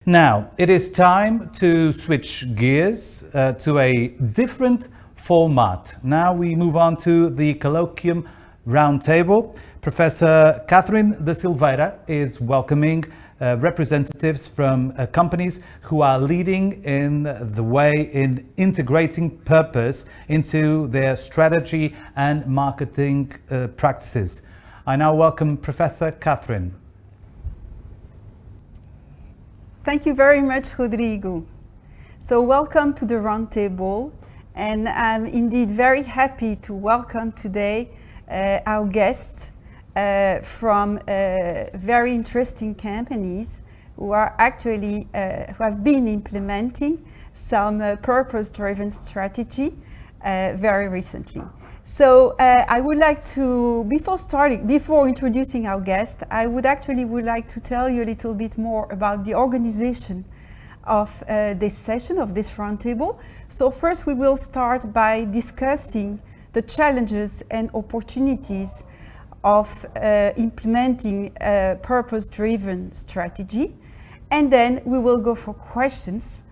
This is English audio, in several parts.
Now, it is time to switch gears to a different format. Now we move on to the colloquium roundtable. Professor Catarina de Silveira is welcoming representatives from companies who are leading in the way in integrating purpose into their strategy and marketing practices. I now welcome Professor Catarina. Thank you very much, Rodrigo. So welcome to the roundtable, and I'm indeed very happy to welcome today our guests from very interesting companies who are actually who have been implementing some purpose-driven strategy very recently. So I would like to, before introducing our guest, I would like to tell you a little bit more about the organization of this session, of this roundtable. So first we will start by discussing the challenges and opportunities of implementing a purpose-driven strategy. And then we will go for questions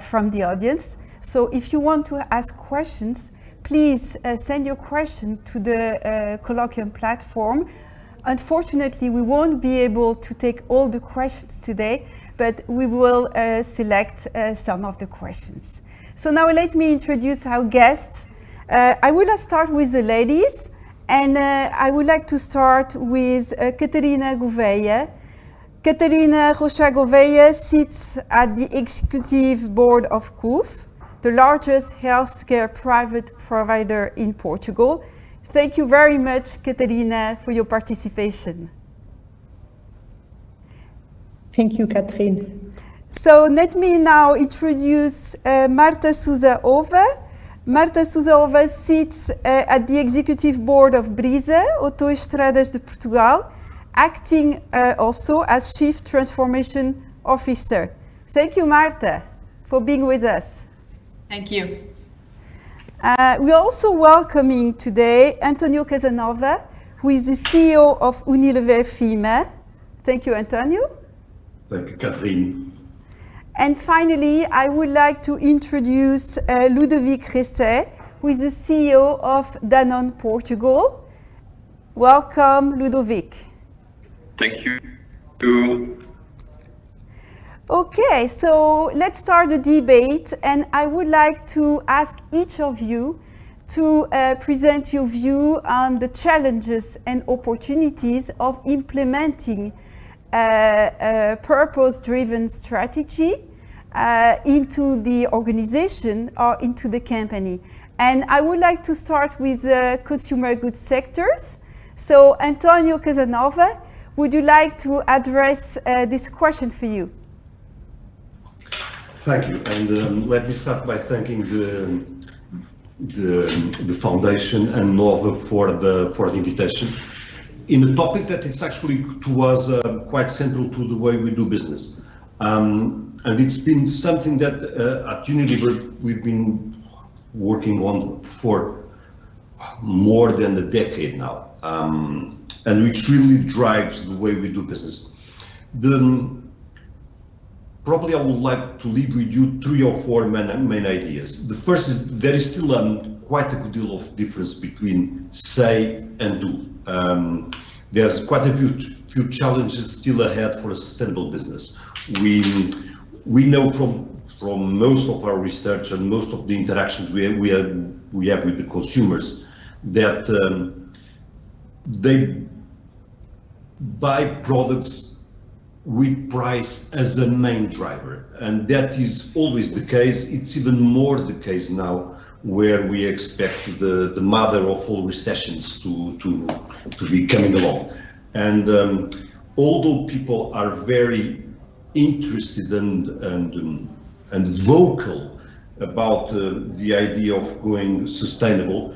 from the audience. So if you want to ask questions, please send your question to the colloquium platform. Unfortunately, we won't be able to take all the questions today, but we will select some of the questions. So now let me introduce our guests. I will start with the ladies, and I would like to start with Catarina Gouveia. Catarina Rocha Gouveia sits at the executive board of CUF, the largest healthcare private provider in Portugal. Thank you very much, Catarina, for your participation. Thank you, Catarina. So let me now introduce Marta Sousa. Marta Sousa sits at the executive board of BRISA, Autoestradas de Portugal, acting also as Chief Transformation Officer. Thank you, Marta, for being with us. Thank you. We're also welcoming today António Casanova, who is the CEO of Unilever FIMA. Thank you, António. Thank you, Catarina. And finally, I would like to introduce Ludovic Reysset, who is the CEO of Danone Portugal. Welcome, Ludovic. Thank you. Okay, so let's start the debate, and I would like to ask each of you to present your view on the challenges and opportunities of implementing a purpose-driven strategy into the organization or into the company. And I would like to start with consumer goods sectors. So António Casanova, would you like to address this question for you? Thank you, and let me start by thanking the foundation and Nova for the invitation in a topic that it's actually to us quite central to the way we do business, and it's been something that at Unilever we've been working on for more than a decade now, and which really drives the way we do business. Probably I would like to leave with you 3 or 4 main ideas. The first is there is still quite a good deal of difference between say and do. There's quite a few challenges still ahead for a sustainable business. We know from most of our research and most of the interactions we have with the consumers that they buy products with price as a main driver, and that is always the case. It's even more the case now, where we expect the mother of all recessions to be coming along. And although people are very interested and vocal about the idea of going sustainable,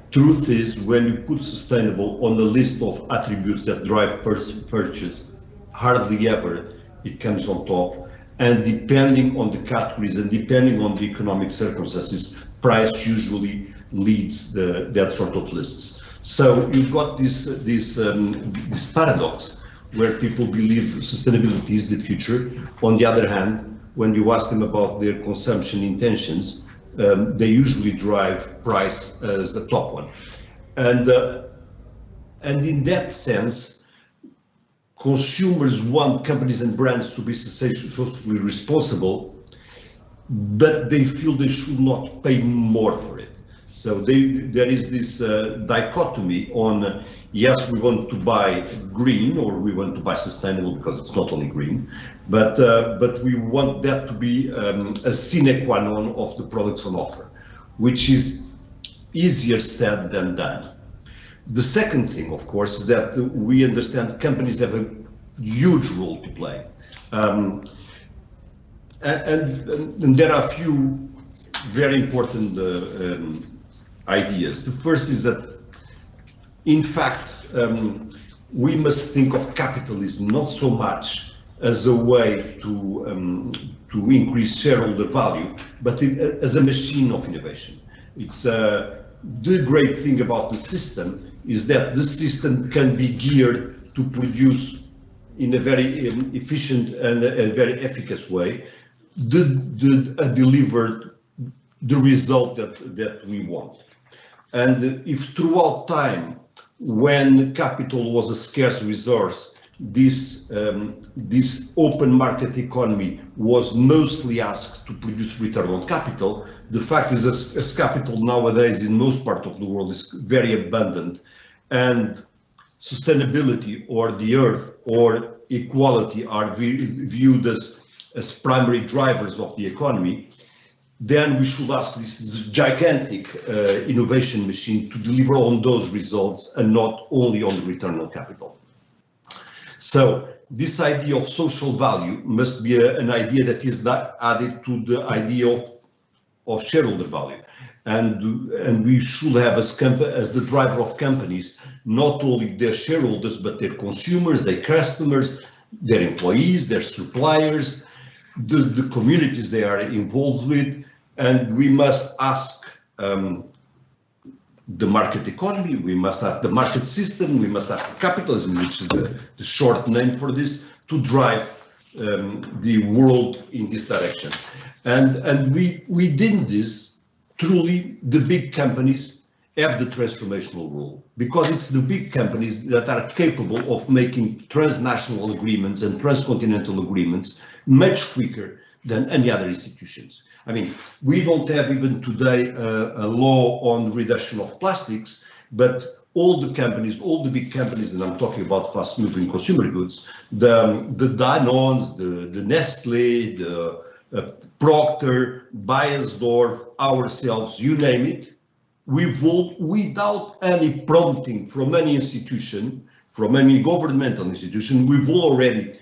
truth is when you put sustainable on the list of attributes that drive purchase, hardly ever it comes on top, and depending on the categories and depending on the economic circumstances, price usually leads that sort of lists. So you've got this paradox where people believe sustainability is the future. On the other hand, when you ask them about their consumption intentions, they usually drive price as the top one. And in that sense, consumers want companies and brands to be socially responsible, but they feel they should not pay more for it. So there is this dichotomy on, yes, we want to buy green or we want to buy sustainable because it's not only green, but we want that to be a sine qua non of the products on offer, which is easier said than done. The second thing, of course, is that we understand companies have a huge role to play. And there are a few very important ideas. The first is that, in fact, we must think of capitalism not so much as a way to increase shareholder value, but as a machine of innovation. It's the great thing about the system is that the system can be geared to produce in a very efficient and a very efficacious way deliver the result that we want. And if throughout time, when capital was a scarce resource, this open market economy was mostly asked to produce return on capital, the fact is as capital nowadays in most parts of the world is very abundant, and sustainability or the earth or equality are viewed as primary drivers of the economy, then we should ask this gigantic innovation machine to deliver on those results and not only on the return on capital. So this idea of social value must be an idea that is added to the idea of shareholder value. And we should have as the driver of companies, not only their shareholders, but their consumers, their customers, their employees, their suppliers, the communities they are involved with. And we must ask the market economy, we must ask the market system, we must ask capitalism, which is the short name for this, to drive the world in this direction. And we did this. Truly, the big companies have the transformational role, because it's the big companies that are capable of making transnational agreements and transcontinental agreements much quicker than any other institutions. I mean, we don't have even today a law on reduction of plastics, but all the companies, all the big companies, and I'm talking about fast-moving consumer goods, the Danones, the Nestle, the Procter, Beiersdorf, ourselves, you name it, we've all, without any prompting from any institution, from any governmental institution, we've already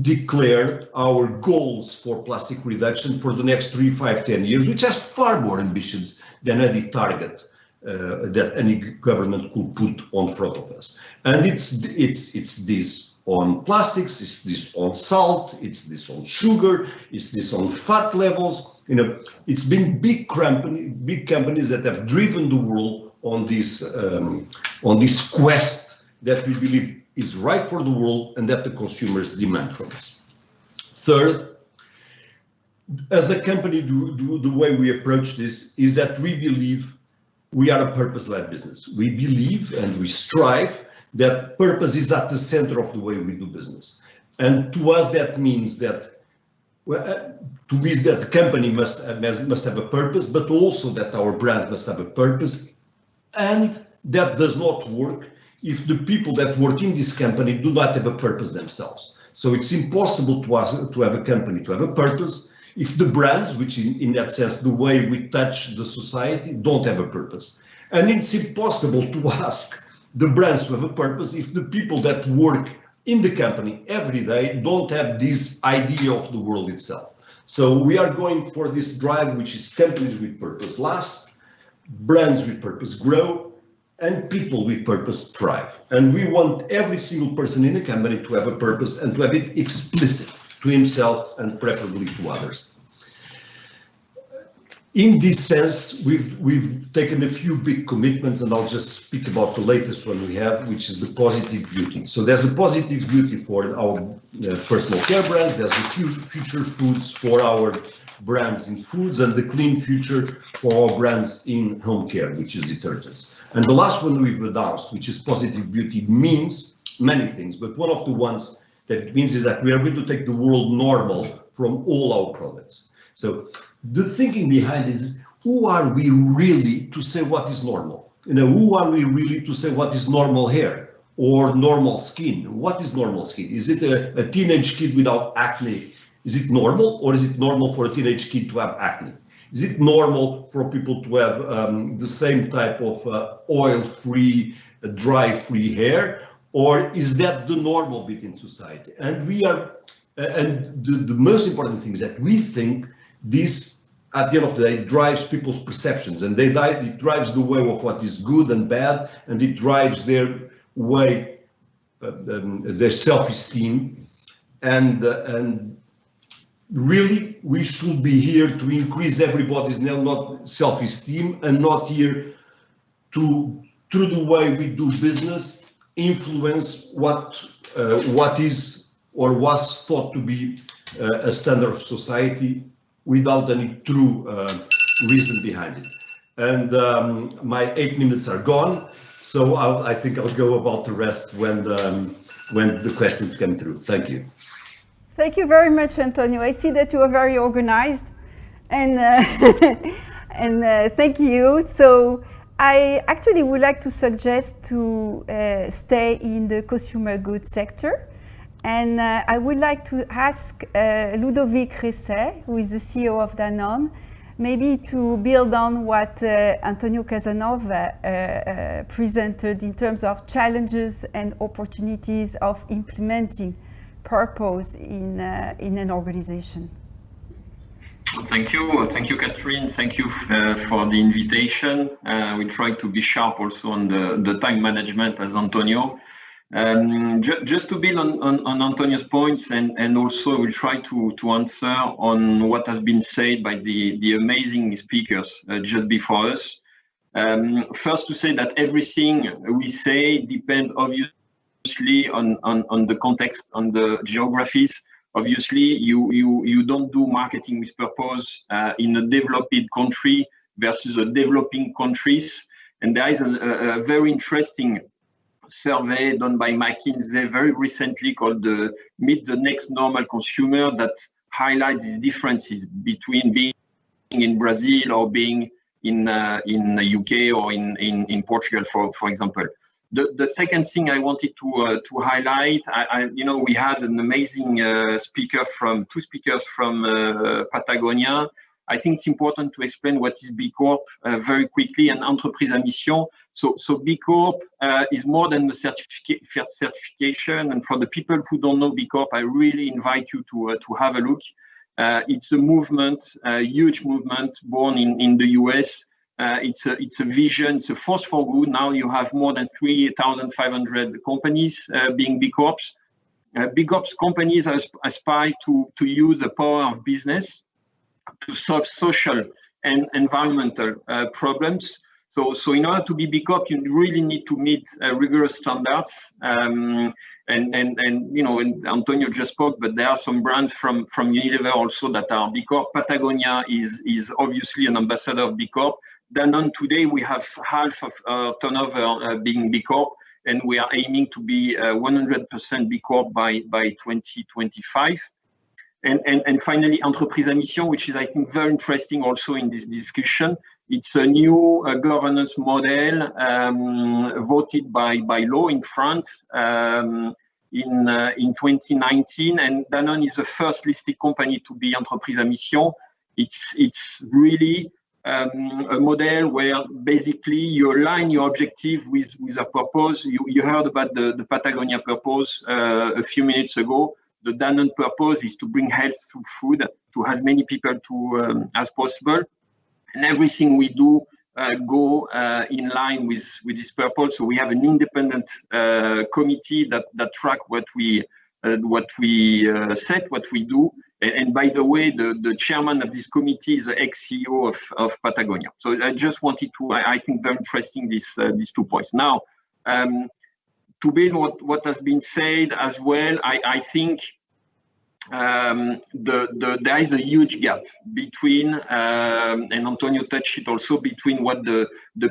declared our goals for plastic reduction for the next 3, 5, 10 years, which has far more ambitions than any target that any government could put on front of us. And it's this on plastics, it's this on salt, it's this on sugar, it's this on fat levels. You know, it's been big companies that have driven the world on this quest that we believe is right for the world and that the consumers demand from us. Third, as a company, the way we approach this is that we believe we are a purpose-led business. We believe and we strive that purpose is at the center of the way we do business. And to us, that means that, to me, that the company must have a purpose, but also that our brand must have a purpose. And that does not work if the people that work in this company do not have a purpose themselves. So it's impossible to have a company to have a purpose if the brands, which in that sense, the way we touch the society, don't have a purpose. And it's impossible to ask the brands to have a purpose if the people that work in the company every day don't have this idea of the world itself. So we are going for this drive, which is companies with purpose last, brands with purpose grow, and people with purpose thrive. And we want every single person in the company to have a purpose and to have it explicit to himself and preferably to others. In this sense, we've taken a few big commitments, and I'll just speak about the latest one we have, which is the positive beauty. So there's a positive beauty for our personal care brands, there's a future foods for our brands in foods, and the clean future for our brands in home care, which is detergents. And the last one we've announced, which is positive beauty, means many things, but one of the ones that it means is that we are going to take the world normal from all our products. So the thinking behind is, who are we really to say what is normal? You know, who are we really to say what is normal hair or normal skin? What is normal skin? Is it a teenage kid without acne? Is it normal, or is it normal for a teenage kid to have acne? Is it normal for people to have the same type of oil-free, dry-free hair, or is that the normal bit in society? And we are, and the most important thing is that we think this, at the end of the day, drives people's perceptions, and it drives the way of what is good and bad, and it drives their way, their self-esteem, and really we should be here to increase everybody's not self-esteem, and not here to, through the way we do business, influence what is or was thought to be a standard of society, without any true reason behind it. And my 8 minutes are gone, so I think I'll go about the rest when the questions come through. Thank you. Thank you very much, Antonio. I see that you are very organized, and thank you. So I actually would like to suggest to stay in the consumer goods sector. And I would like to ask Ludovic Reysset, who is the CEO of Danone, maybe to build on what António Casanova presented in terms of challenges and opportunities of implementing purpose in an organization. Thank you, Catherine. Thank you for the invitation. We try to be sharp also on the time management as Antonio. Just to build on Antonio's points, and also we'll try to answer on what has been said by the amazing speakers just before us. First, to say that everything we say depends obviously on the context, on the geographies. Obviously, you don't do marketing with purpose in a developed country versus a developing countries. And there is a very interesting survey done by McKinsey very recently called the Meet the Next Normal Consumer, that highlights these differences between being in Brazil or being in the UK or in Portugal, for example. The second thing I wanted to highlight, we had an amazing two speakers from Patagonia. I think it's important to explain what is B Corp very quickly, and entreprise à mission. So B Corp is more than the certification, and for the people who don't know B Corp, I really invite you to have a look. It's a movement, a huge movement born in the US. It's a vision, it's a force for good. Now you have more than 3,500 companies being B Corps. B Corps companies aspire to use the power of business to solve social and environmental problems. So in order to be B Corp, you really need to meet rigorous standards. And Antonio just spoke, but there are some brands from Unilever also that are B Corp. Patagonia is obviously an ambassador of B Corp. Danone today, we have half of our turnover being B Corp, and we are aiming to be 100% B Corp by 2025. And finally, entreprise à mission, which is, I think, very interesting also in this discussion. It's a new governance model voted by law in France in 2019, and Danone is the first listed company to be entreprise à mission. It's really a model where basically you align your objective with a purpose. You heard about the Patagonia purpose a few minutes ago. The Danone purpose is to bring health through food to as many people as possible, and everything we do go in line with this purpose. So we have an independent committee that track what we set, what we do, And by the way, the chairman of this committee is the ex-CEO of Patagonia. So I just wanted to, I think, very interesting these 2 points. Now, to build what has been said as well, I think there is a huge gap between, and Antonio touched it also, between what the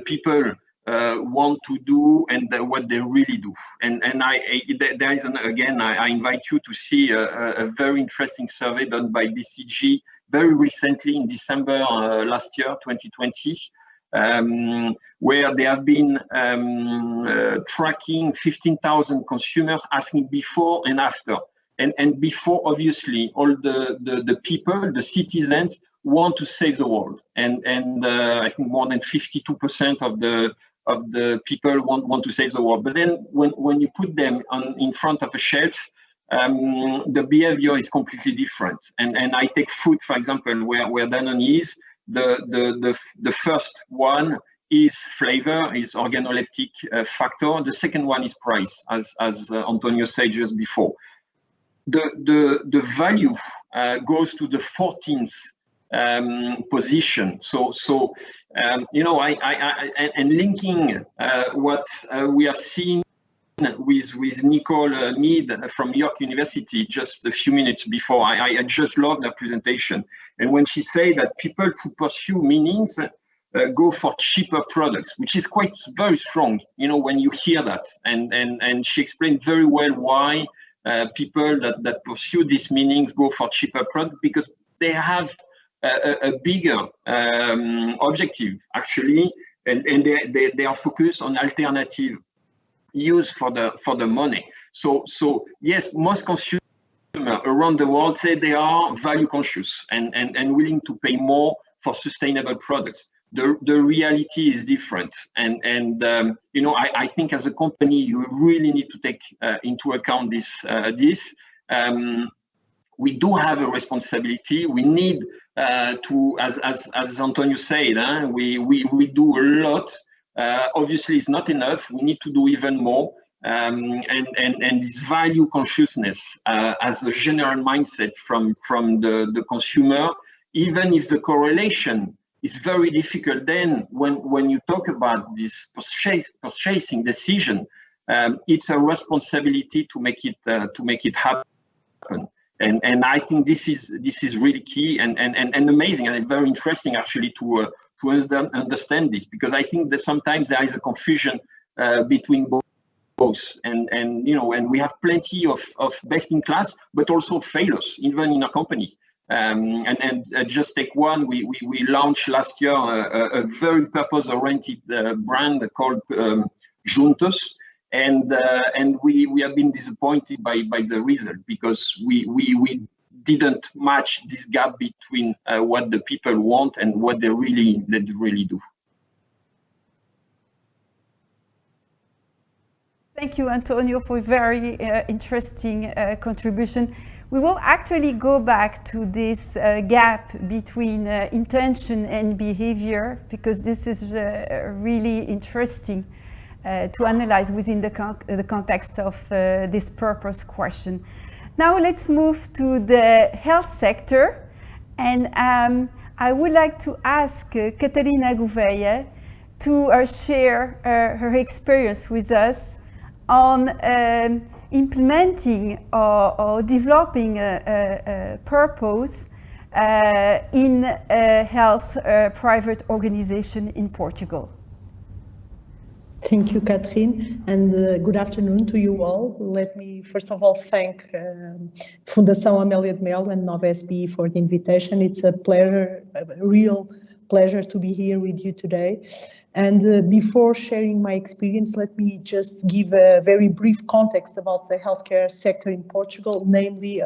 people want to do and what they really do. And there is again, I invite you to see a very interesting survey done by BCG very recently in December last year, 2020, where they have been tracking 15,000 consumers, asking before and after. And before, obviously, all the people, the citizens, want to save the world, and I think more than 52% of the people want to save the world. But then when you put them in front of a shelf, the behavior is completely different. And I take food, for example, where Danone is. The first one is flavor, is organoleptic factor. The second one is price, as Antonio said just before. The value goes to the 14th position. So you know, and linking what we have seen with Nicole Mead from York University just a few minutes before, I just loved her presentation. And when she said that people who pursue meanings go for cheaper products, which is quite very strong, you know, when you hear that. And she explained very well why people that pursue these meanings go for cheaper products, because they have a bigger objective, actually, and they are focused on alternative use for the money. So yes, most consumers around the world say they are value conscious and willing to pay more for sustainable products. The reality is different, and you know, I think as a company you really need to take into account this. We do have a responsibility. We need to, as Antonio said, we do a lot. Obviously, it's not enough. We need to do even more. And this value consciousness as a general mindset from the consumer, even if the correlation is very difficult. Then when you talk about this purchasing decision, it's a responsibility to make it happen. And I think this is really key and amazing and very interesting, actually, to understand this, because I think that sometimes there is a confusion between both, and you know, and we have plenty of best in class, but also failures even in our company. And just take one, we launched last year a very purpose-oriented brand called Juntos, and we have been disappointed by the result, because we didn't match this gap between what the people want and what they really do. Thank you, Antonio, for a very interesting contribution. We will actually go back to this gap between intention and behavior, because this is really interesting to analyze within the context of this purpose question. Now let's move to the health sector, and I would like to ask Catarina Gouveia to share her experience with us on implementing or developing a purpose in a health private organization in Portugal. Thank you, Catherine, and good afternoon to you all. Let me first of all thank Fundação Amélia de Mello and Nova SBE for the invitation. It's a pleasure, a real pleasure to be here with you today. And before sharing my experience, let me just give a very brief context about the healthcare sector in Portugal, namely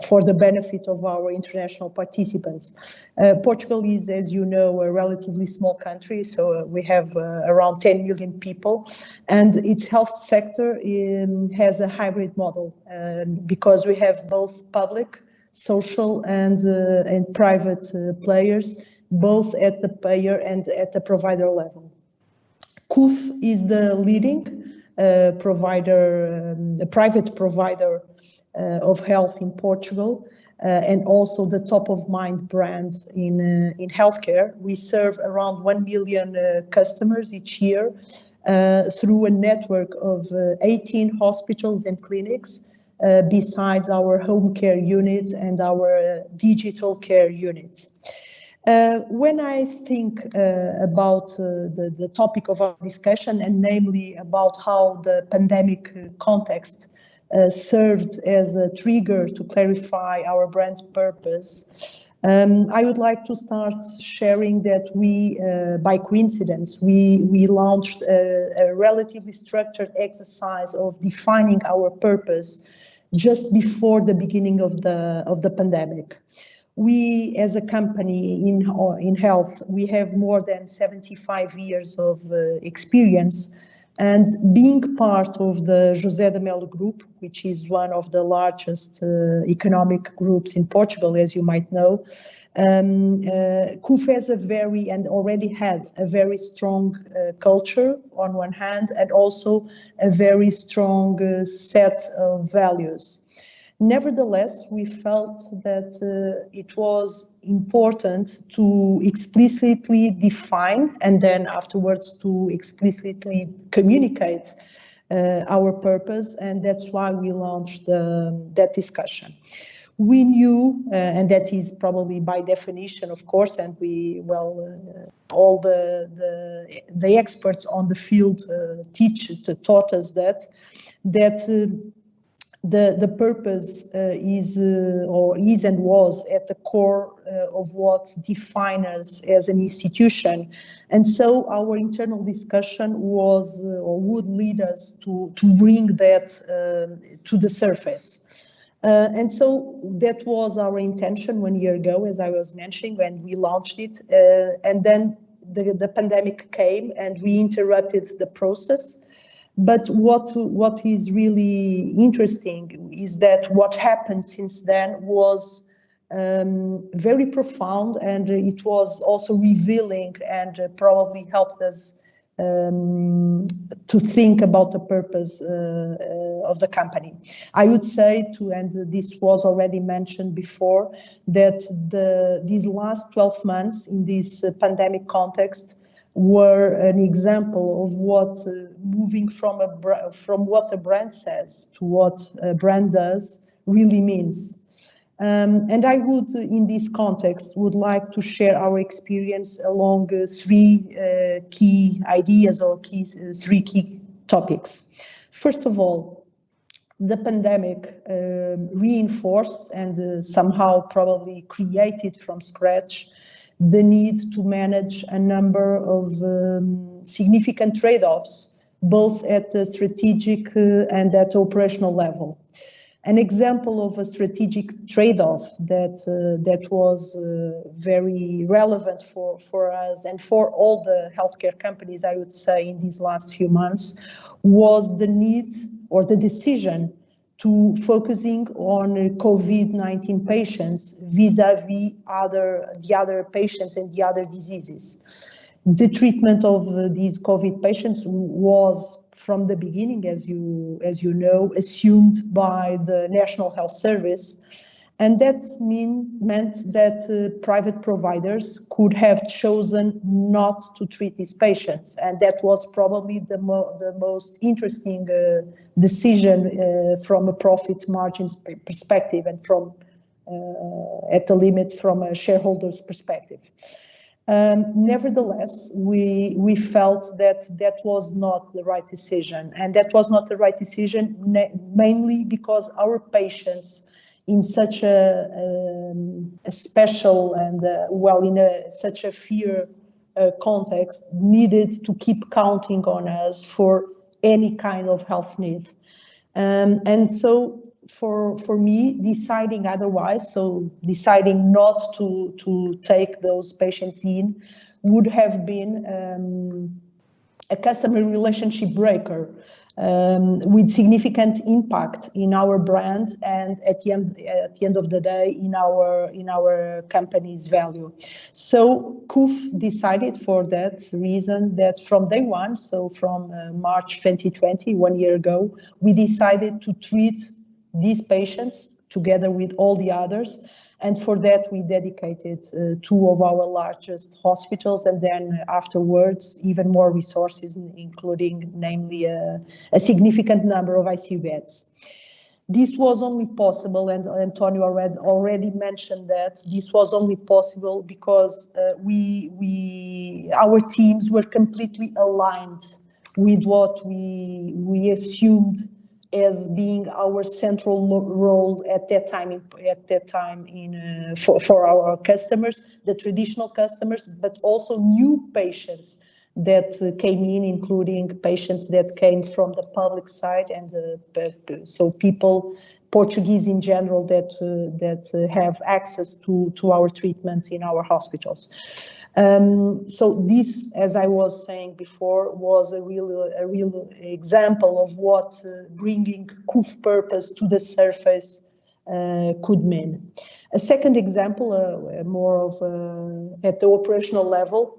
for the benefit of our international participants. Portugal is, as you know, a relatively small country, so we have around 10 million people, and its health sector has a hybrid model because we have both public, social, and private players, both at the payer and at the provider level. CUF is the leading provider, the private provider of health in Portugal, and also the top-of-mind brand in healthcare. We serve around 1 million customers each year through a network of 18 hospitals and clinics, besides our home care unit and our digital care unit. When I think about the topic of our discussion, and namely about how the pandemic context served as a trigger to clarify our brand purpose, I would like to start sharing that we, by coincidence, we launched a relatively structured exercise of defining our purpose just before the beginning of the pandemic. We, as a company in health, we have more than 75 years of experience, and being part of the José de Melo Group, which is one of the largest economic groups in Portugal, as you might know, CUF has already had a very strong culture on one hand, and also a very strong set of values. Nevertheless, we felt that it was important to explicitly define, and then afterwards to explicitly communicate our purpose, and that's why we launched that discussion. We knew, and that is probably by definition, of course, and all the experts on the field taught us that the purpose is and was at the core of what defines us as an institution. And so our internal discussion was or would lead us to bring that to the surface. And so that was our intention 1 year ago, as I was mentioning, when we launched it. And then the pandemic came and we interrupted the process. But what is really interesting is that what happened since then was very profound, and it was also revealing and probably helped us to think about the purpose of the company. I would say, and this was already mentioned before, that these last 12 months in this pandemic context were an example of what moving from what a brand says to what a brand does really means. And I would, in this context, would like to share our experience along three key ideas or three key topics. First of all, the pandemic reinforced and somehow probably created from scratch the need to manage a number of significant trade-offs, both at the strategic and at operational level. An example of a strategic trade-off that was very relevant for us and for all the healthcare companies, I would say, in these last few months, was the need or the decision to focusing on COVID-19 patients vis-a-vis the other patients and the other diseases. The treatment of these COVID patients was, from the beginning, as you know, assumed by the National Health Service, and that meant that private providers could have chosen not to treat these patients, and that was probably the most interesting decision from a profit margins perspective and from at the limit from a shareholder's perspective. Nevertheless, we felt that was not the right decision, and that was not the right decision mainly because our patients, in such a special and such a fear context, needed to keep counting on us for any kind of health need, and so for me, deciding otherwise, so deciding not to take those patients in, would have been a customer relationship breaker with significant impact in our brand and at the end of the day in our company's value. So CUF decided for that reason that from day one, so from March 2020, 1 year ago, we decided to treat these patients together with all the others. And for that, we dedicated 2 of our largest hospitals, and then afterwards, even more resources, including namely a significant number of ICU beds. This was only possible, and António already mentioned that, this was only possible because our teams were completely aligned with what we assumed as being our central role at that time for our customers, the traditional customers, but also new patients that came in, including patients that came from the public side, and so people, Portuguese in general, that have access to our treatments in our hospitals. So this, as I was saying before, was a real example of what bringing CUF purpose to the surface could mean. A second example, more of at the operational level,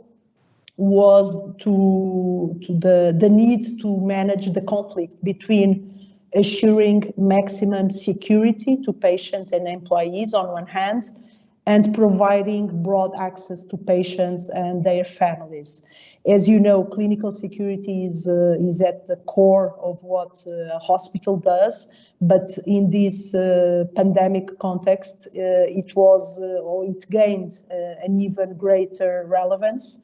was to the need to manage the conflict between assuring maximum security to patients and employees on one hand, and providing broad access to patients and their families. As you know, clinical security is at the core of what a hospital does, but in this pandemic context, it gained an even greater relevance.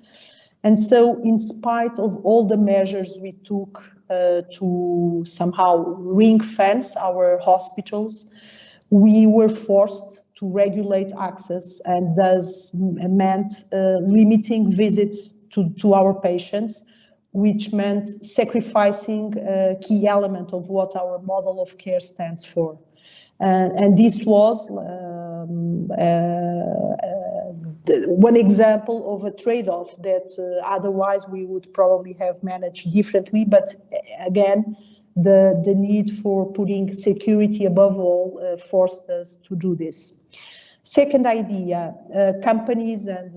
And so, in spite of all the measures we took to somehow ring-fence our hospitals, we were forced to regulate access, and thus meant limiting visits to our patients, which meant sacrificing a key element of what our model of care stands for. And this was one example of a trade-off that otherwise we would probably have managed differently, but again, the need for putting security above all forced us to do this. Second idea, companies, and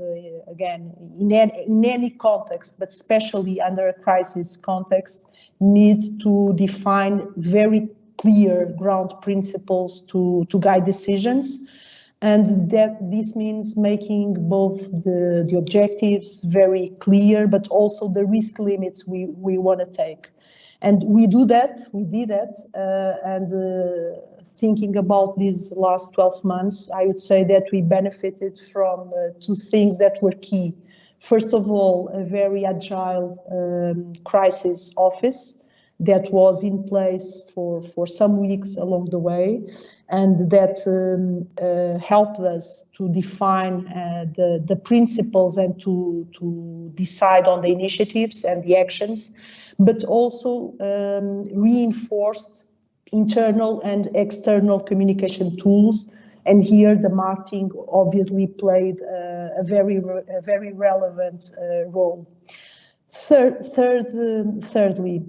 again, in any context, but especially under a crisis context, need to define very clear ground principles to guide decisions. And that this means making both the objectives very clear, but also the risk limits we want to take. And we did that, and thinking about these last 12 months, I would say that we benefited from 2 things that were key. First of all, a very agile crisis office that was in place for some weeks along the way, and that helped us to define the principles and to decide on the initiatives and the actions, but also reinforced internal and external communication tools. And here the marketing obviously played a very relevant role. Thirdly,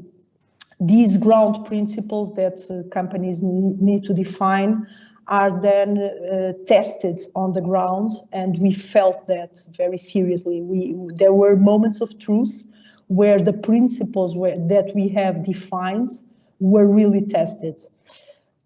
these ground principles that companies need to define are then tested on the ground, and we felt that very seriously. There were moments of truth where the principles that we have defined were really tested.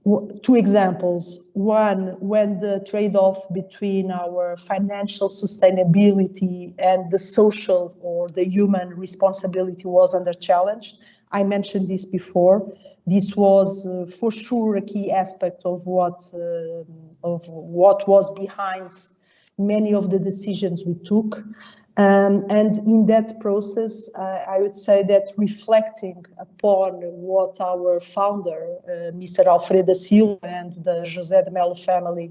2 examples. One, when the trade-off between our financial sustainability and the social or the human responsibility was under challenge. I mentioned this before. This was for sure a key aspect of what was behind many of the decisions we took. And in that process, I would say that reflecting upon what our founder, Mr. Alfredo Silva, and the José de Melo family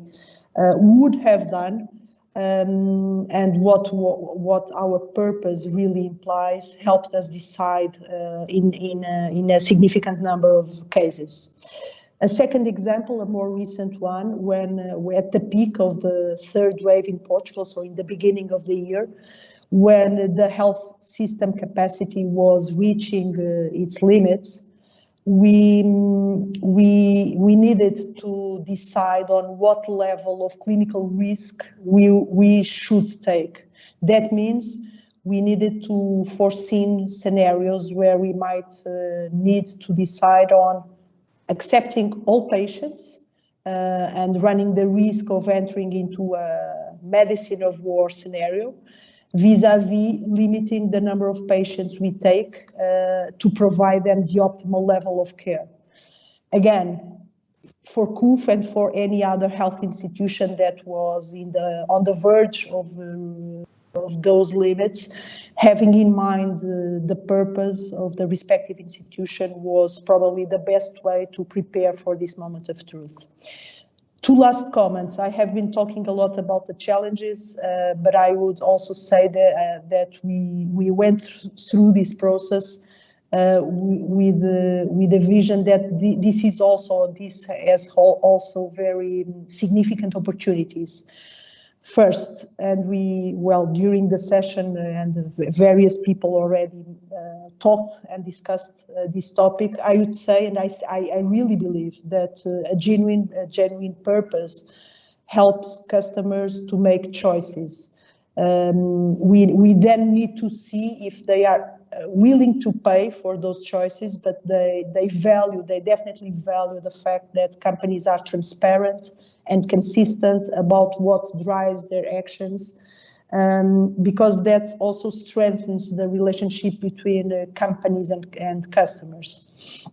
would have done, and what our purpose really implies, helped us decide in a significant number of cases. A second example, a more recent one, when we're at the peak of the 3rd wave in Portugal, so in the beginning of the year, when the health system capacity was reaching its limits, we needed to decide on what level of clinical risk we should take. That means we needed to foresee scenarios where we might need to decide on accepting all patients and running the risk of entering into a medicine of war scenario, vis-a-vis limiting the number of patients we take to provide them the optimal level of care. Again, for CUF and for any other health institution that was on the verge of those limits, having in mind the purpose of the respective institution was probably the best way to prepare for this moment of truth. Two last comments. I have been talking a lot about the challenges, but I would also say that we went through this process with the vision that this has also very significant opportunities. First, and during the session, and various people already talked and discussed this topic, I would say, and I really believe that a genuine purpose helps customers to make choices. We then need to see if they are willing to pay for those choices, but they definitely value the fact that companies are transparent and consistent about what drives their actions, because that also strengthens the relationship between companies and customers.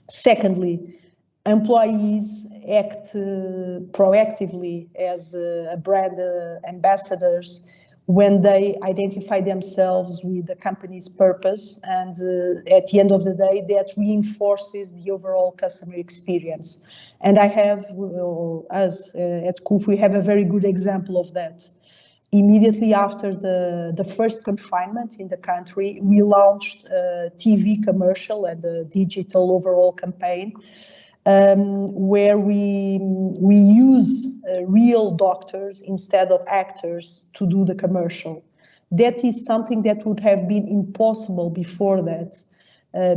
Secondly, employees act proactively as brand ambassadors when they identify themselves with the company's purpose, and at the end of the day, that reinforces the overall customer experience. And us at CUF, we have a very good example of that. Immediately after the first confinement in the country, we launched a TV commercial and a digital overall campaign where we use real doctors instead of actors to do the commercial. That is something that would have been impossible before that,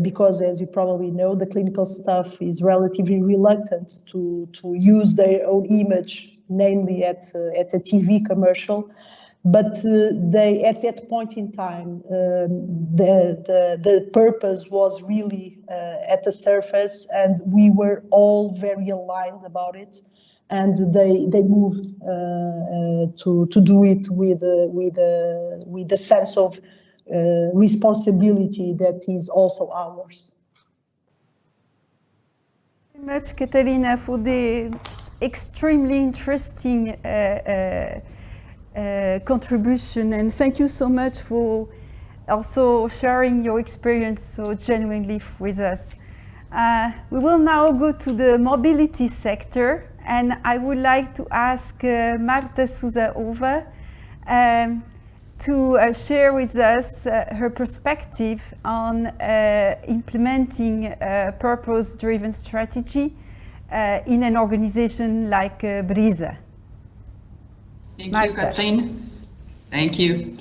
because as you probably know, the clinical staff is relatively reluctant to use their own image, namely at a TV commercial. But at that point in time, the purpose was really at the surface, and we were all very aligned about it. And they moved to do it with a sense of responsibility that is also ours. Thank you very much, Catarina, for the extremely interesting contribution, and thank you so much for also sharing your experience so genuinely with us. We will now go to the mobility sector, and I would like to ask Marta Sousa to share with us her perspective on implementing a purpose-driven strategy in an organization like BRISA. Thank Marta. you, Catarina. Thank you.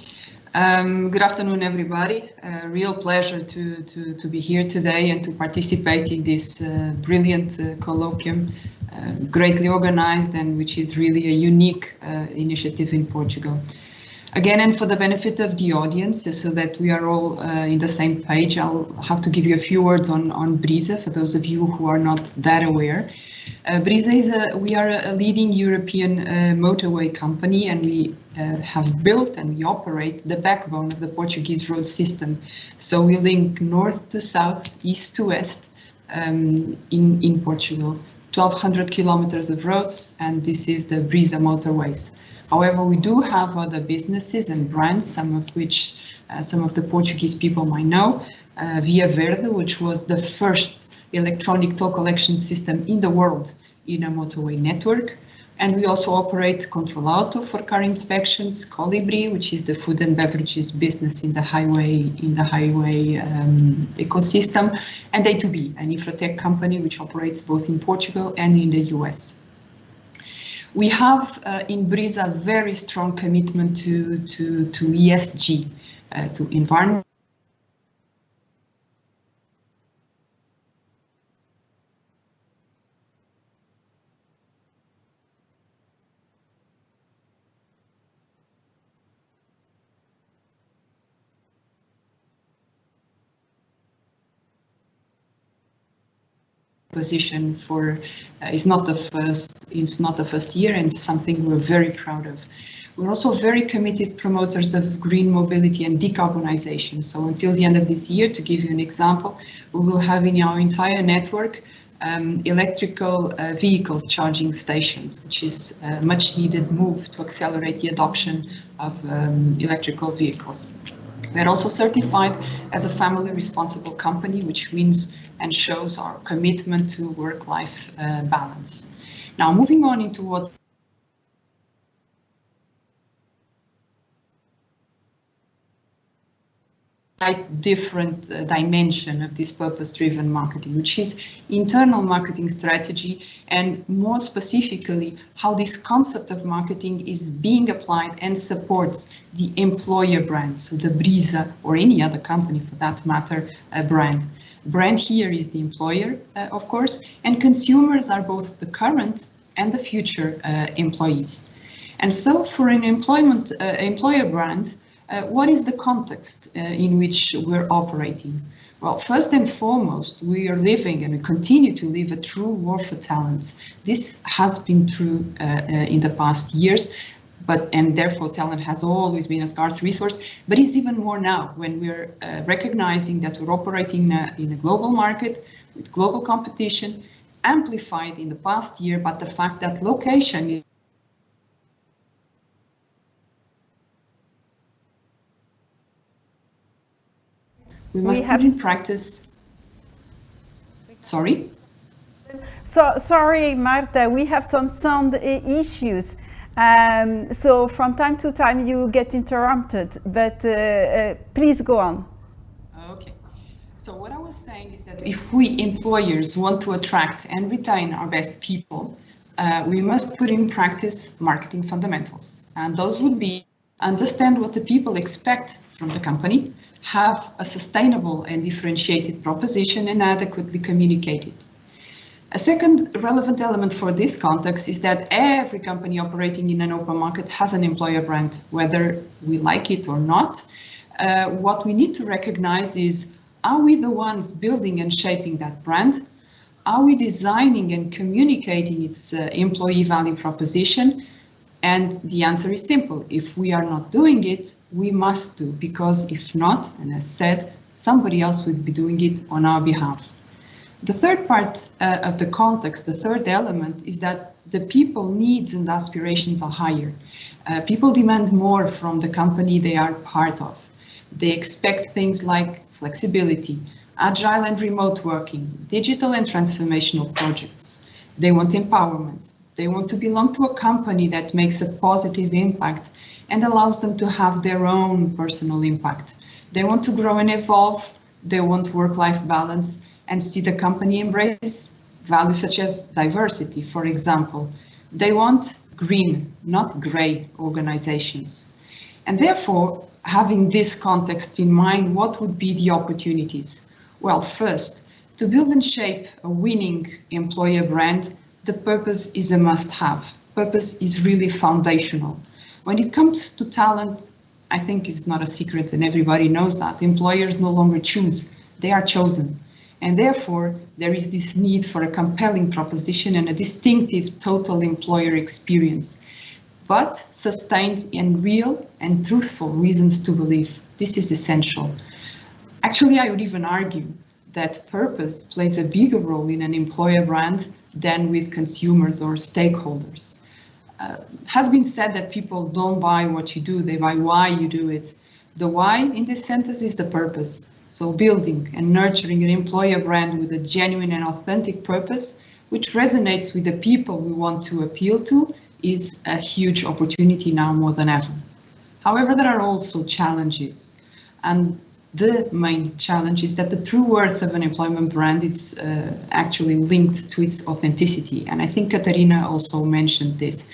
Good afternoon, everybody. Real pleasure to be here today and to participate in this brilliant colloquium, greatly organized, and which is really a unique initiative in Portugal. Again, and for the benefit of the audience, so that we are all in the same page, I'll have to give you a few words on BRISA for those of you who are not that aware. BRISA we are a leading European motorway company, and we have built and we operate the backbone of the Portuguese road system. So we link north to south, east to west in Portugal. 1,200 kilometers of roads, and this is the BRISA motorways. However, we do have other businesses and brands, some of which some of the Portuguese people might know. Via Verde, which was the first electronic toll collection system in the world in a motorway network. And we also operate Control Auto for car inspections, Colibri, which is the food and beverages business in the highway ecosystem, and A2B, an infratech company which operates both in Portugal and in the US. We have in BRISA a very strong commitment to ESG, to environment. position for it's not the first year, and something we're very proud of. We're also very committed promoters of green mobility and decarbonization. So until the end of this year, to give you an example, we will have in our entire network electrical vehicles charging stations, which is a much needed move to accelerate the adoption of electrical vehicles. We're also certified as a family responsible company, which means and shows our commitment to work-life balance. Now, moving on into what different dimension of this purpose-driven marketing, which is internal marketing strategy, and more specifically, how this concept of marketing is being applied and supports the employer brand, so the BRISA or any other company for that matter, brand. Brand here is the employer, of course, and consumers are both the current and the future employees. And so for an employer brand, what is the context in which we're operating? Well, first and foremost, we are living and we continue to live a true war for talent. This has been true in the past years, and therefore talent has always been a scarce resource, but it's even more now when we're recognizing that we're operating in a global market with global competition, amplified in the past year, but the fact that location is we must put in practice. Sorry? So, sorry, Marta, we have some sound issues. So from time to time you get interrupted, but please go on. Okay. So what I was saying is that if we employers want to attract and retain our best people, we must put in practice marketing fundamentals. And those would be understand what the people expect from the company, have a sustainable and differentiated proposition and adequately communicate it. A second relevant element for this context is that every company operating in an open market has an employer brand, whether we like it or not. What we need to recognize is, are we the ones building and shaping that brand? Are we designing and communicating its employee value proposition? And the answer is simple. If we are not doing it, we must do, because if not, and as said, somebody else would be doing it on our behalf. The third part of the context, the third element, is that the people needs and aspirations are higher. People demand more from the company they are part of. They expect things like flexibility, agile and remote working, digital and transformational projects. They want empowerment. They want to belong to a company that makes a positive impact and allows them to have their own personal impact. They want to grow and evolve. They want work-life balance and see the company embrace values such as diversity, for example. They want green, not grey organizations. And therefore, having this context in mind, what would be the opportunities? Well, first, to build and shape a winning employer brand, the purpose is a must-have. Purpose is really foundational. When it comes to talent, I think it's not a secret and everybody knows that. Employers no longer choose, they are chosen. And therefore, there is this need for a compelling proposition and a distinctive total employer experience, but sustained in real and truthful reasons to believe. This is essential. Actually, I would even argue that purpose plays a bigger role in an employer brand than with consumers or stakeholders. Has been said that people don't buy what you do, they buy why you do it. The why in this sentence is the purpose. So building and nurturing an employer brand with a genuine and authentic purpose, which resonates with the people we want to appeal to, is a huge opportunity now more than ever. However, there are also challenges. And the main challenge is that the true worth of an employment brand is actually linked to its authenticity. And I think Catarina also mentioned this.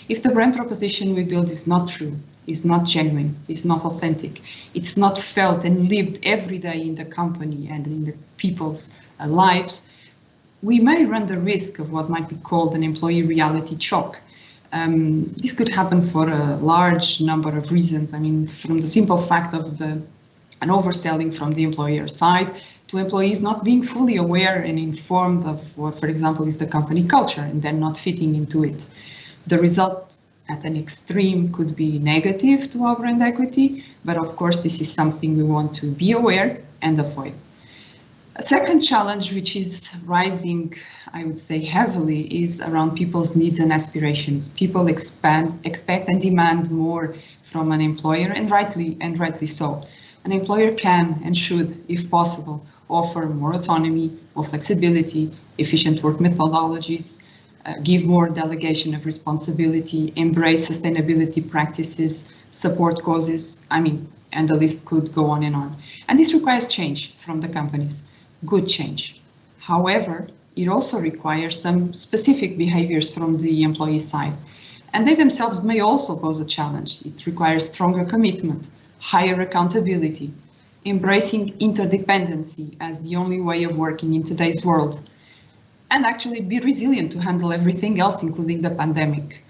If the brand proposition we build is not true, is not genuine, is not authentic, it's not felt and lived every day in the company and in the people's lives, we may run the risk of what might be called an employee reality shock. This could happen for a large number of reasons. I mean, from the simple fact of an overselling from the employer side, to employees not being fully aware and informed of what, for example, is the company culture and then not fitting into it. The result at an extreme could be negative to our brand equity, but of course this is something we want to be aware and avoid. A second challenge, which is rising, I would say heavily, is around people's needs and aspirations. People expect and demand more from an employer, and rightly so. An employer can and should, if possible, offer more autonomy, more flexibility, efficient work methodologies, give more delegation of responsibility, embrace sustainability practices, support causes, and the list could go on and on. And this requires change from the companies, good change. However, it also requires some specific behaviors from the employee side. And they themselves may also pose a challenge. It requires stronger commitment, higher accountability, embracing interdependency as the only way of working in today's world, and actually be resilient to handle everything else, including the pandemic.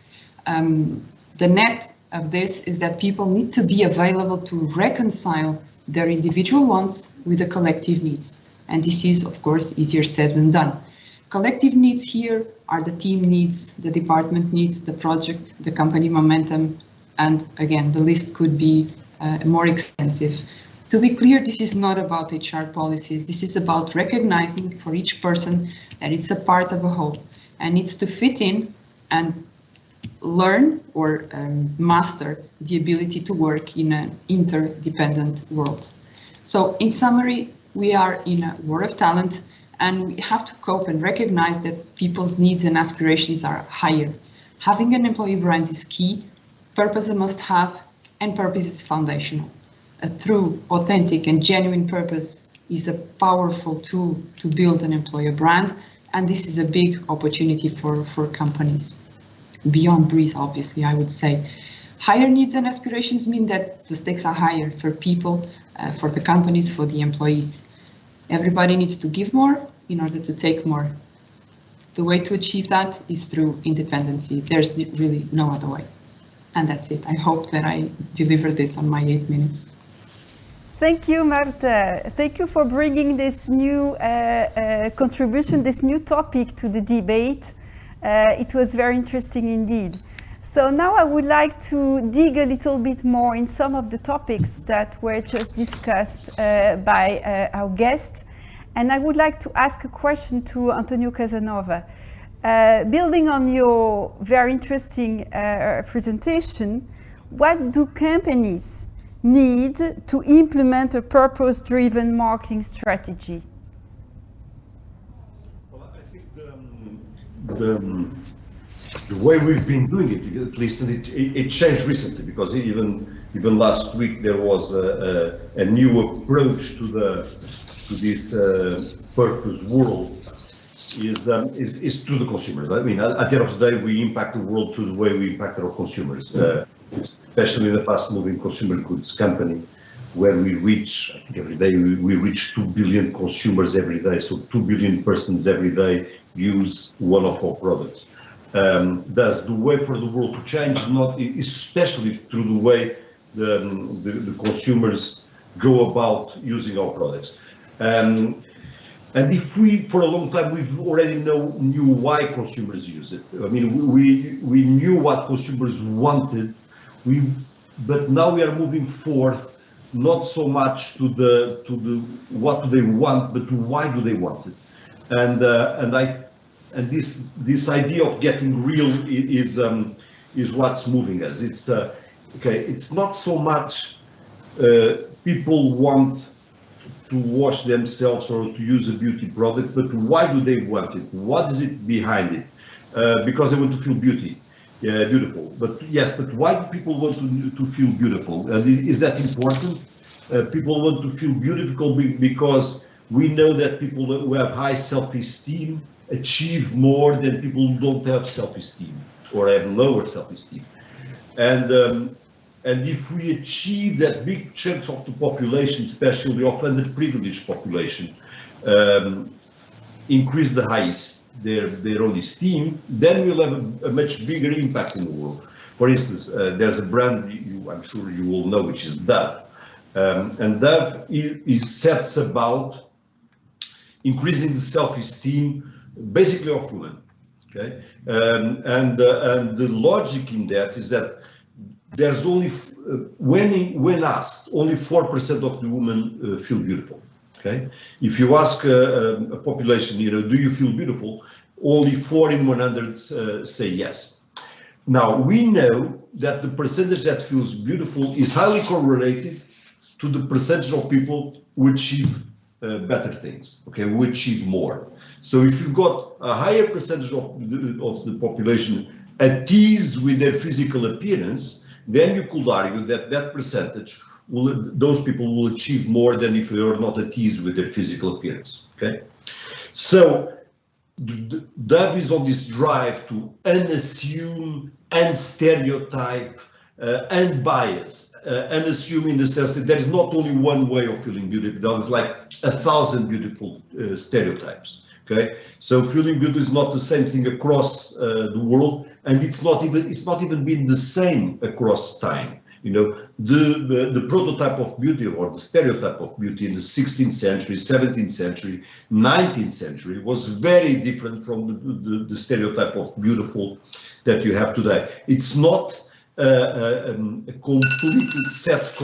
The net of this is that people need to be available to reconcile their individual wants with the collective needs. And this is, of course, easier said than done. Collective needs here are the team needs, the department needs, the project, the company momentum, and again, the list could be more extensive. To be clear, this is not about HR policies. This is about recognizing for each person that it's a part of a whole and needs to fit in and learn or master the ability to work in an interdependent world. So in summary, we are in a war of talent, and we have to cope and recognize that people's needs and aspirations are higher. Having an employee brand is key, purpose a must-have, and purpose is foundational. A true, authentic, and genuine purpose is a powerful tool to build an employer brand, and this is a big opportunity for companies. Beyond BRISA, obviously, I would say. Higher needs and aspirations mean that the stakes are higher for people, for the companies, for the employees. Everybody needs to give more in order to take more. The way to achieve that is through independency. There's really no other way. And that's it. I hope that I delivered this on my 8 minutes. Thank you, Marta. Thank you for bringing this new contribution, this new topic to the debate. It was very interesting indeed. So now I would like to dig a little bit more in some of the topics that were just discussed by our guest. And I would like to ask a question to António Casanova. Building on your very interesting presentation, what do companies need to implement a purpose-driven marketing strategy? Well, I think the way we've been doing it, at least, and it changed recently, because even last week there was a new approach to this purpose world. Is to the consumers. I mean, at the end of the day, we impact the world to the way we impact our consumers, especially in the fast-moving consumer goods company, where we reach, I think every day, we reach 2 billion consumers every day. So 2 billion persons every day use one of our products. Thus, the way for the world to change, especially through the way the consumers go about using our products. And if we, for a long time, we've already knew why consumers use it. I mean, we knew what consumers wanted, but now we are moving forth, not so much to the what do they want, but to why do they want it. And this idea of getting real is what's moving us. It's okay. It's not so much people want to wash themselves or to use a beauty product, but why do they want it? What is it behind it? Because they want to feel beautiful. But yes, but why do people want to feel beautiful? Is that important? People want to feel beautiful because we know that people who have high self-esteem achieve more than people who don't have self-esteem or have lower self-esteem. And if we achieve that big chunks of the population, especially of underprivileged population, increase their own esteem, then we'll have a much bigger impact in the world. For instance, there's a brand I'm sure you all know, which is Dove. And Dove sets about increasing the self-esteem, basically of women. Okay, and the logic in that is that there's only when asked, only 4% of the women feel beautiful. Okay, if you ask a population, do you feel beautiful? Only 4 in 100 say yes. Now we know that the percentage that feels beautiful is highly correlated to the percentage of people who achieve better things. Okay, who achieve more. So if you've got a higher percentage of the population at ease with their physical appearance, then you could argue that that percentage, those people will achieve more than if they are not at ease with their physical appearance. Okay, so Dove is on this drive to unassume, unstereotype, unbias. Unassume in the sense that there is not only one way of feeling beautiful. There is like 1,000 beautiful stereotypes. Okay, so feeling good is not the same thing across the world, and it's not even been the same across time. The prototype of beauty or the stereotype of beauty in the 16th century, 17th century, 19th century was very different from the stereotype of beautiful that you have today. It's not a completely set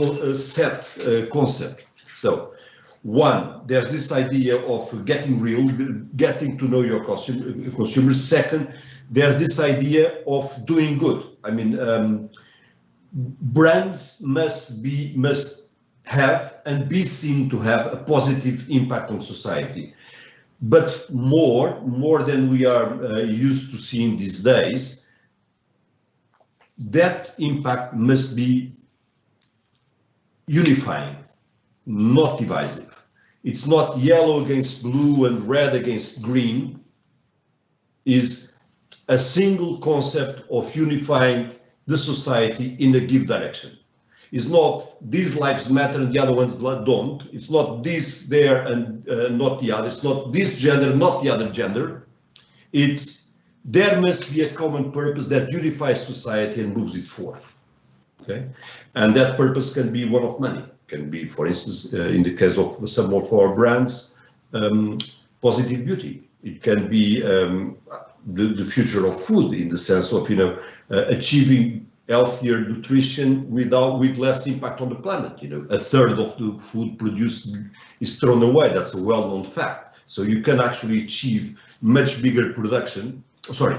concept. So, one, there's this idea of getting real, getting to know your consumers. Second, there's this idea of doing good. I mean, brands must have and be seen to have a positive impact on society, but more than we are used to seeing these days. That impact must be unifying, not divisive. It's not yellow against blue and red against green. Is a single concept of unifying the society in a given direction. It's not these lives matter and the other ones don't. It's not this there and not the other. It's not this gender, not the other gender. It's there must be a common purpose that unifies society and moves it forth. Okay, and that purpose can be one of many. Can be, for instance, in the case of some of our brands, positive beauty. It can be the future of food in the sense of achieving healthier nutrition with less impact on the planet. 1/3 of the food produced is thrown away. That's a well-known fact. So you can actually achieve much bigger production. Sorry,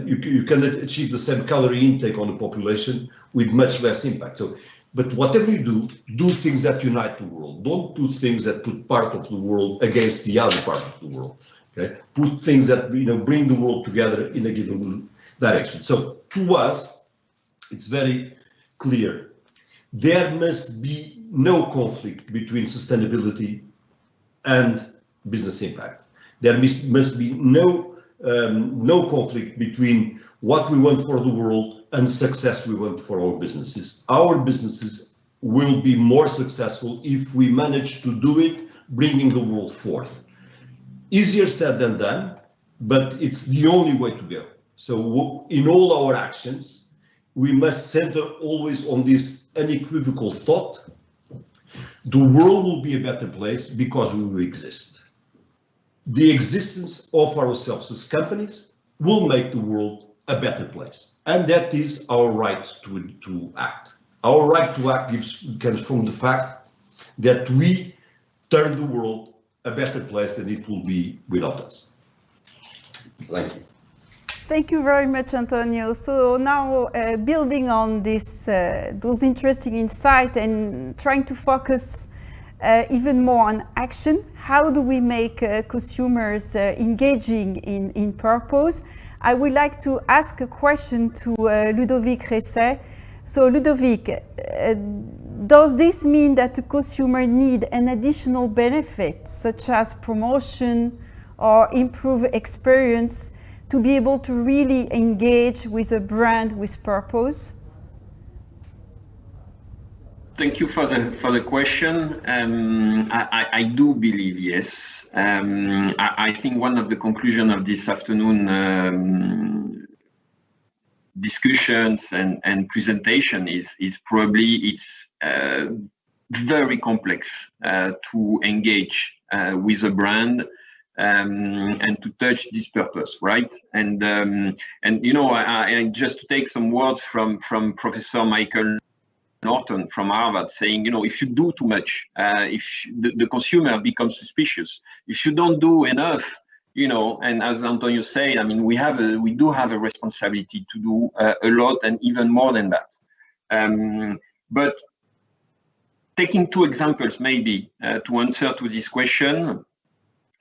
you can achieve the same calorie intake on the population with much less impact. So, but whatever you do things that unite the world. Don't do things that put part of the world against the other part of the world. Okay, put things that bring the world together in a given direction. So to us, it's very clear. There must be no conflict between sustainability and business impact. There must be no conflict between what we want for the world and success we want for our businesses. Our businesses will be more successful if we manage to do it, bringing the world forth. Easier said than done, but it's the only way to go. So in all our actions, we must center always on this unequivocal thought: the world will be a better place because we will exist. The existence of ourselves as companies will make the world a better place. And that is our right to act. Our right to act comes from the fact that we turn the world a better place than it will be without us. Thank you. Thank you very much, Antonio. So now, building on this, those interesting insights and trying to focus even more on action, how do we make consumers engaging in purpose? I would like to ask a question to Ludovic Reysset. So Ludovic, does this mean that the consumer need an additional benefit, such as promotion or improve experience, to be able to really engage with a brand with purpose? Thank you for the question. I do believe yes. I think one of the conclusions of this afternoon discussions and presentation is probably very complex to engage with a brand and to touch this purpose, right? And you know, I just to take some words from Professor Michael Norton from Harvard, saying, you know, if you do too much, if the consumer becomes suspicious, if you don't do enough, you know, and as Antonio said, I mean, we do have a responsibility to do a lot and even more than that. But taking two examples, maybe to answer to this question,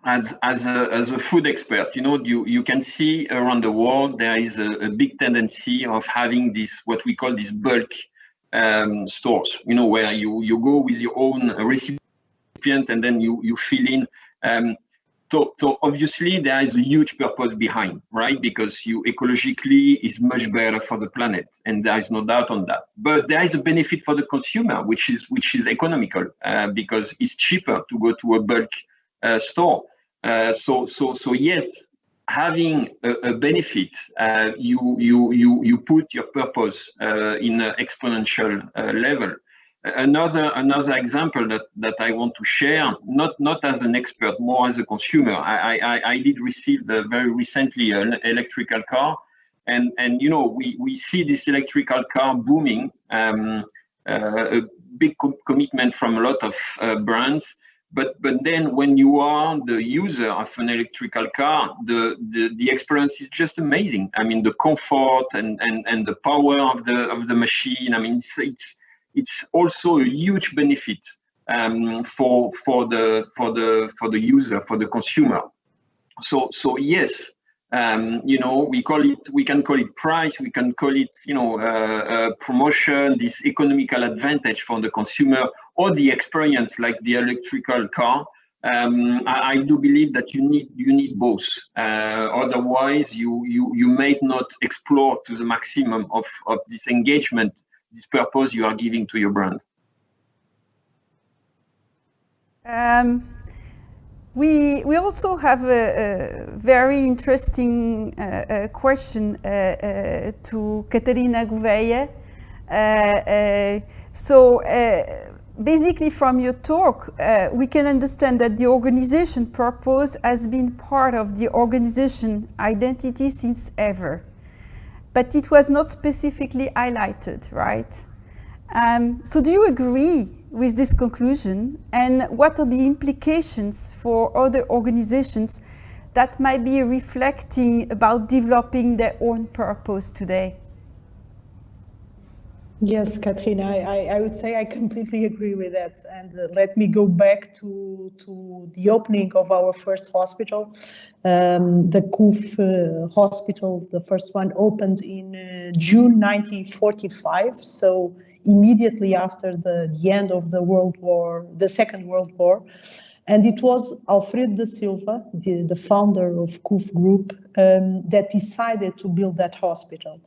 as a food expert, you know, you can see around the world there is a big tendency of having this, what we call this bulk stores, you know, where you go with your own recipient and then you fill in. So obviously there is a huge purpose behind, right? Because you ecologically is much better for the planet, and there is no doubt on that. But there is a benefit for the consumer, which is economical, because it's cheaper to go to a bulk store. So yes, having a benefit, you put your purpose in an exponential level. Another example that I want to share, not as an expert, more as a consumer. I did receive very recently an electrical car, and you know, we see this electrical car booming, a big commitment from a lot of brands. But then when you are the user of an electrical car, the experience is just amazing. I mean, the comfort and the power of the machine. I mean, it's also a huge benefit for the user, for the consumer. So yes, you know, we can call it price, we can call it, you know, promotion, this economical advantage for the consumer, or the experience like the electrical car. I do believe that you need both. Otherwise, you may not explore to the maximum of this engagement, this purpose you are giving to your brand. We also have a very interesting question to Catarina Gouveia. Basically from your talk, we can understand that the organization purpose has been part of the organization identity since ever, but it was not specifically highlighted, right? So do you agree with this conclusion, and what are the implications for other organizations that might be reflecting about developing their own purpose today? Yes, Katrina, I would say I completely agree with that. And let me go back to the opening of our first hospital. The KUF hospital, the first one, opened in June 1945. So immediately after the end of the Second World War. And it was Alfredo da Silva, the founder of KUF Group, that decided to build that hospital.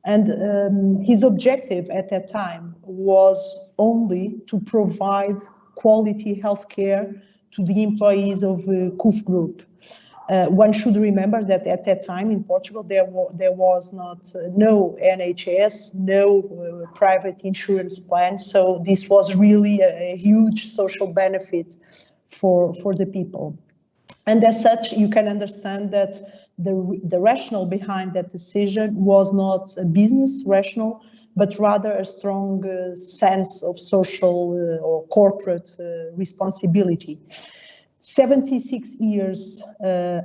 And his objective at that time was only to provide quality healthcare to the employees of KUF Group. One should remember that at that time in Portugal, there was no NHS, no private insurance plan. So this was really a huge social benefit for the people. And as such, you can understand that the rationale behind that decision was not a business rationale, but rather a strong sense of social or corporate responsibility. 76 years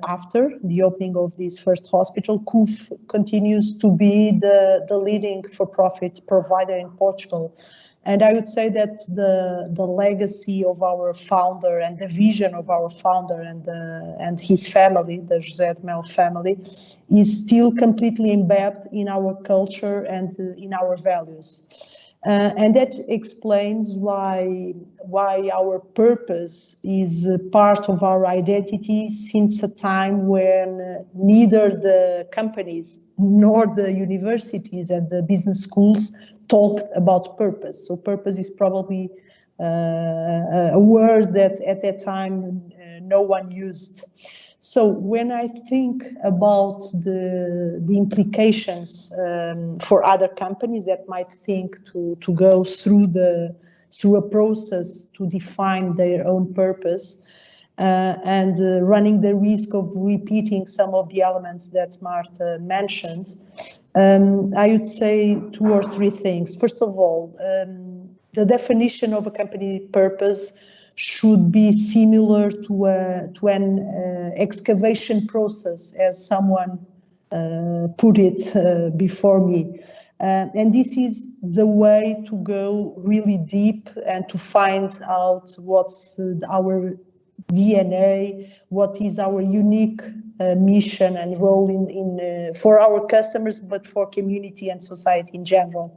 after the opening of this first hospital, KUF continues to be the leading for-profit provider in Portugal. And I would say that the legacy of our founder and the vision of our founder and his family, the José de Mel family, is still completely embedded in our culture and in our values. And that explains why our purpose is part of our identity since a time when neither the companies nor the universities and the business schools talked about purpose. So purpose is probably a word that at that time no one used. So when I think about the implications for other companies that might think to go through the through a process to define their own purpose, and running the risk of repeating some of the elements that Marta mentioned. I would say 2 or 3 things. First of all, the definition of a company purpose should be similar to an excavation process, as someone put it before me. And this is the way to go really deep and to find out what's our DNA, what is our unique mission and role for our customers, but for community and society in general.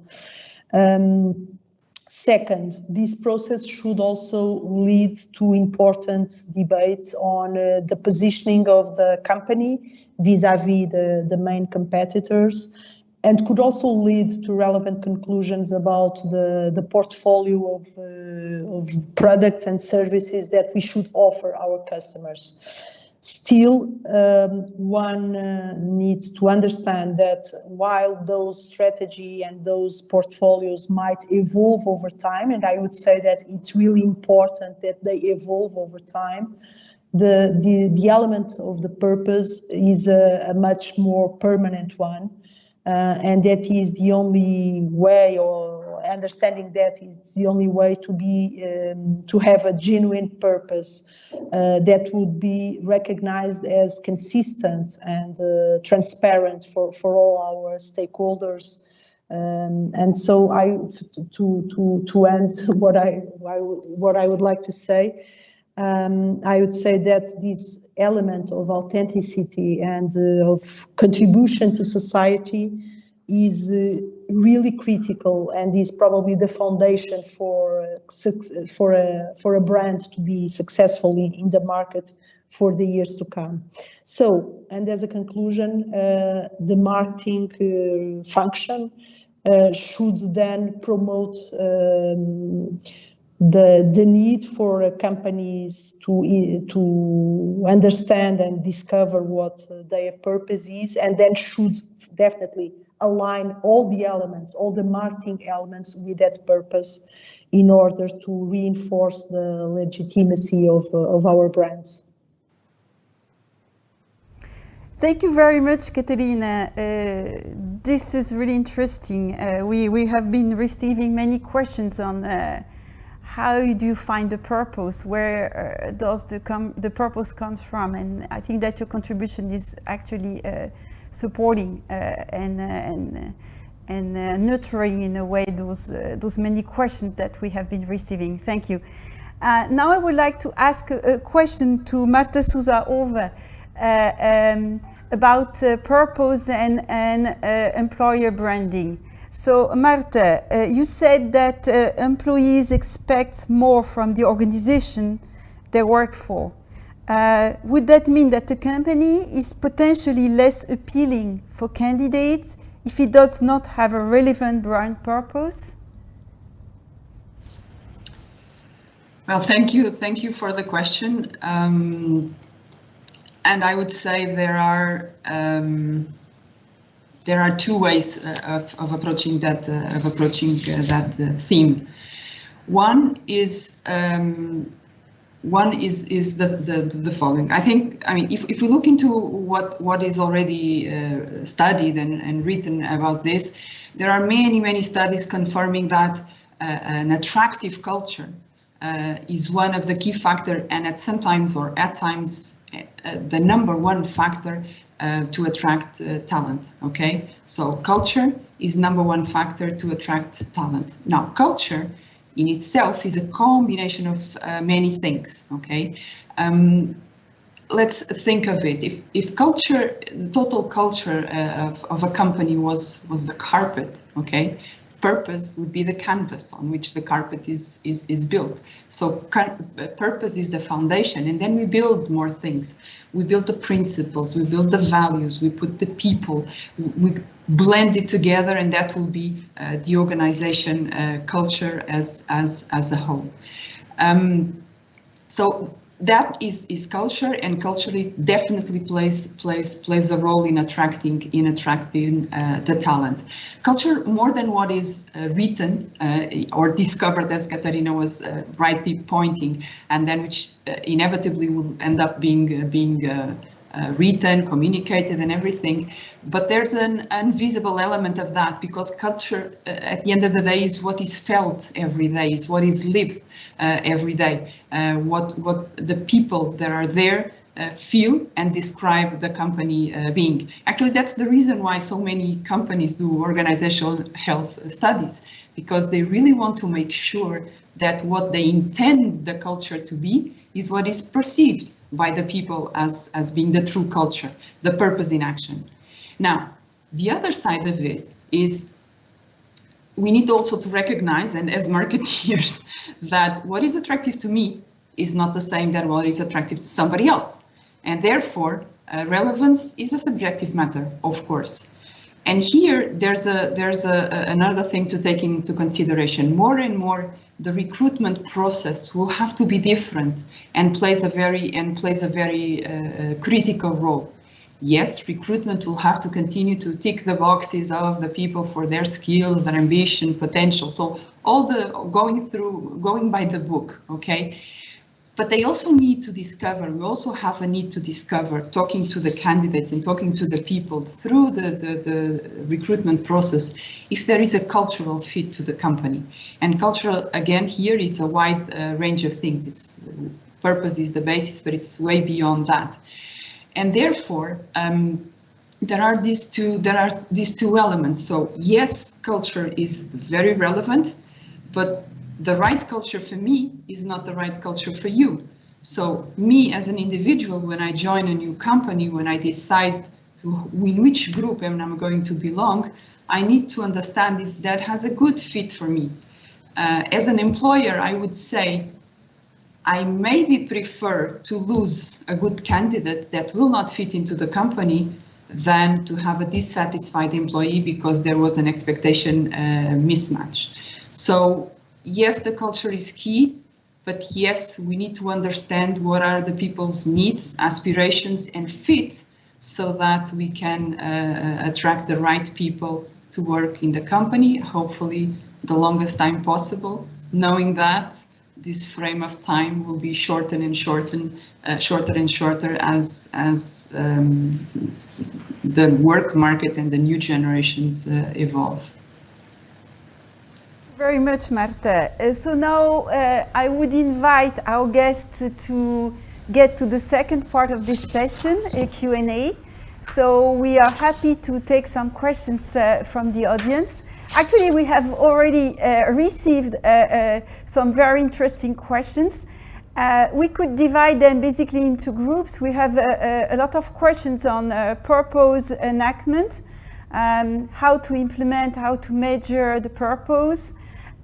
Second, this process should also lead to important debates on the positioning of the company vis-à-vis the main competitors, and could also lead to relevant conclusions about the portfolio of products and services that we should offer our customers. Still, one needs to understand that while those strategy and those portfolios might evolve over time, and I would say that it's really important that they evolve over time, the element of the purpose is a much more permanent one. And that is the only way, or understanding that it's the only way to be to have a genuine purpose that would be recognized as consistent and transparent for all our stakeholders. And so, to end what I would like to say, I would say that this element of authenticity and of contribution to society is really critical, and is probably the foundation for a brand to be successful in the market for the years to come. So, and as a conclusion, the marketing function should then promote the need for companies to understand and discover what their purpose is, and then should definitely align all the elements, all the marketing elements with that purpose in order to reinforce the legitimacy of our brands. Thank you very much, Catarina. This is really interesting. We have been receiving many questions on how do you find the purpose? Where does the purpose come from? And I think that your contribution is actually supporting and nurturing in a way those many questions that we have been receiving. Thank you. Now I would like to ask a question to Marta Sousa about purpose and employer branding. So, Marta, you said that employees expect more from the organization they work for. Would that mean that the company is potentially less appealing for candidates if it does not have a relevant brand purpose? Well, thank you for the question. And I would say there are 2 ways of approaching that theme. One is the following. I mean, if we look into what is already studied and written about this, there are many studies confirming that an attractive culture is one of the key factors, and at times the number 1 factor to attract talent. Okay, so culture is number 1 factor to attract talent. Now, culture in itself is a combination of many things. Okay, let's think of it. If culture, the total culture of a company was a carpet, okay, purpose would be the canvas on which the carpet is built. So purpose is the foundation, and then we build more things. We build the principles, we build the values, we put the people, we blend it together, and that will be the organization culture as a whole. So that is culture, and culturally definitely plays a role in attracting the talent. Culture, more than what is written or discovered, as Catarina was rightly pointing, and then which inevitably will end up being written, communicated, and everything. But there's an invisible element of that, because culture, at the end of the day, is what is felt every day, is what is lived every day, what the people that are there feel and describe the company being. Actually, that's the reason why so many companies do organizational health studies, because they really want to make sure that what they intend the culture to be is what is perceived by the people as being the true culture, the purpose in action. Now, the other side of it is we need also to recognize, and as marketeers, that what is attractive to me is not the same that what is attractive to somebody else. And therefore, relevance is a subjective matter, of course. And here, there's another thing to take into consideration. More and more, the recruitment process will have to be different and plays a very critical role. Yes, recruitment will have to continue to tick the boxes of the people for their skills, their ambition, potential. So all the going by the book, okay? But they also need to discover, we also have a need to discover, talking to the candidates and talking to the people through the recruitment process, if there is a cultural fit to the company. And cultural, again, here is a wide range of things. Purpose is the basis, but it's way beyond that. And therefore, there are these two elements. So yes, culture is very relevant, but the right culture for me is not the right culture for you. So me as an individual, when I join a new company, when I decide in which group I'm going to belong, I need to understand if that has a good fit for me. As an employer, I would say, I maybe prefer to lose a good candidate that will not fit into the company than to have a dissatisfied employee because there was an expectation mismatch. So yes, the culture is key, but yes, we need to understand what are the people's needs, aspirations, and fit so that we can attract the right people to work in the company, hopefully the longest time possible, knowing that this frame of time will be shorter and shorter as the work market and the new generations evolve. Very much, Marta. So now I would invite our guests to get to the second part of this session, a Q&A. So we are happy to take some questions from the audience. Actually, we have already received some very interesting questions. We could divide them basically into groups. We have a lot of questions on purpose enactment, how to implement, how to measure the purpose.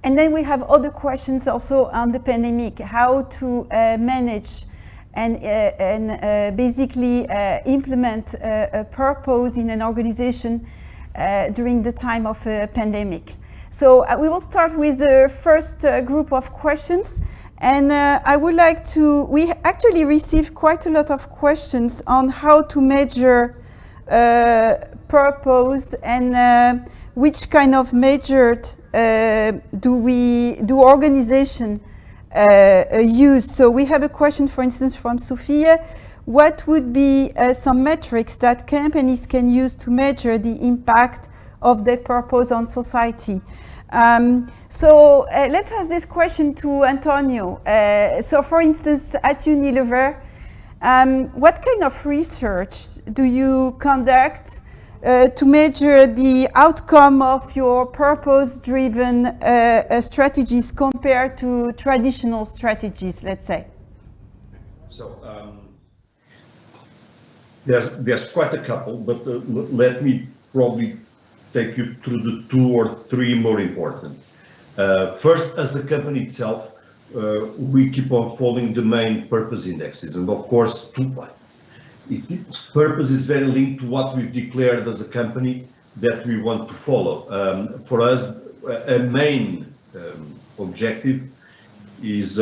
And then we have other questions also on the pandemic, how to manage and basically implement a purpose in an organization during the time of a pandemic. So we will start with the first group of questions. And I would like to, we actually received quite a lot of questions on how to measure purpose and which kind of measured do organization use. So we have a question, for instance, from Sophia. What would be some metrics that companies can use to measure the impact of their purpose on society? So let's ask this question to Antonio. So for instance, at Unilever, what kind of research do you conduct to measure the outcome of your purpose-driven strategies compared to traditional strategies, let's say? So there's quite a couple, but let me probably take you through the 2 or 3 more important. First, as a company itself, we keep on following the main purpose indexes, and of course, purpose is very linked to what we've declared as a company that we want to follow. For us, a main objective is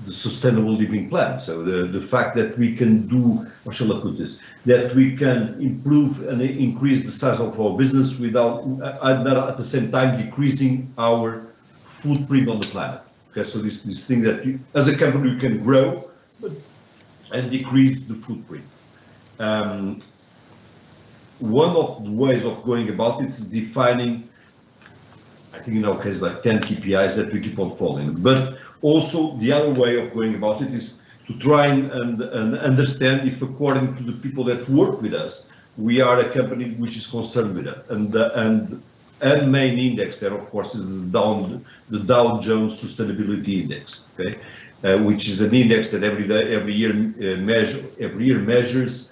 the sustainable living plan. So the fact that we can do, how shall I put this, that we can improve and increase the size of our business without at the same time decreasing our footprint on the planet. Okay, so this thing that you, as a company, you can grow and decrease the footprint. One of the ways of going about it is defining, I think in our case, like 10 KPIs that we keep on following. But also the other way of going about it is to try and understand if, according to the people that work with us, we are a company which is concerned with that. And main index there, of course, is the Dow Jones Sustainability Index, okay, which is an index that every year measures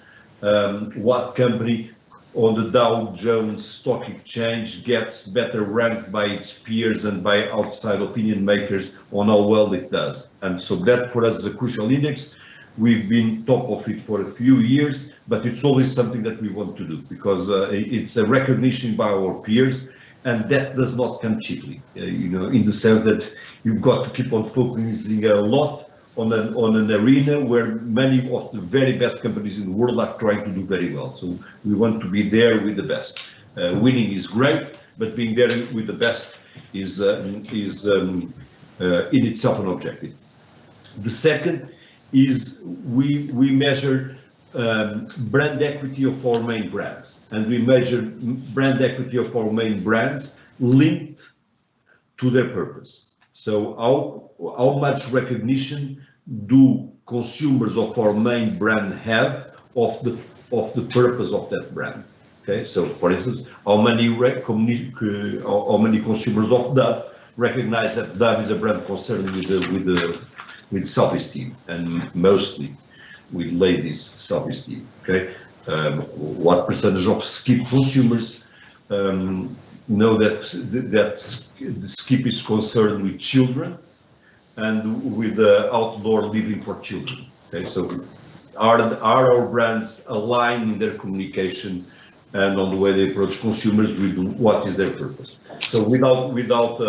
what company on the Dow Jones Stock Exchange gets better ranked by its peers and by outside opinion makers on how well it does. And so that for us is a crucial index. We've been top of it for a few years, but it's always something that we want to do because it's a recognition by our peers, and that does not come cheaply, you know, in the sense that you've got to keep on focusing a lot on an arena where many of the very best companies in the world are trying to do very well. So we want to be there with the best. Winning is great, but being there with the best is in itself an objective. The second is we measure brand equity of our main brands, and we measure brand equity of our main brands linked to their purpose. So how much recognition do consumers of our main brand have of the purpose of that brand? Okay, so for instance, how many consumers of Dove recognize that Dove is a brand concerned with self-esteem, and mostly with ladies' self-esteem. Okay, what percentage of Skip consumers know that Skip is concerned with children and with outdoor living for children? Okay, so are our brands aligned in their communication and on the way they approach consumers with what is their purpose? So without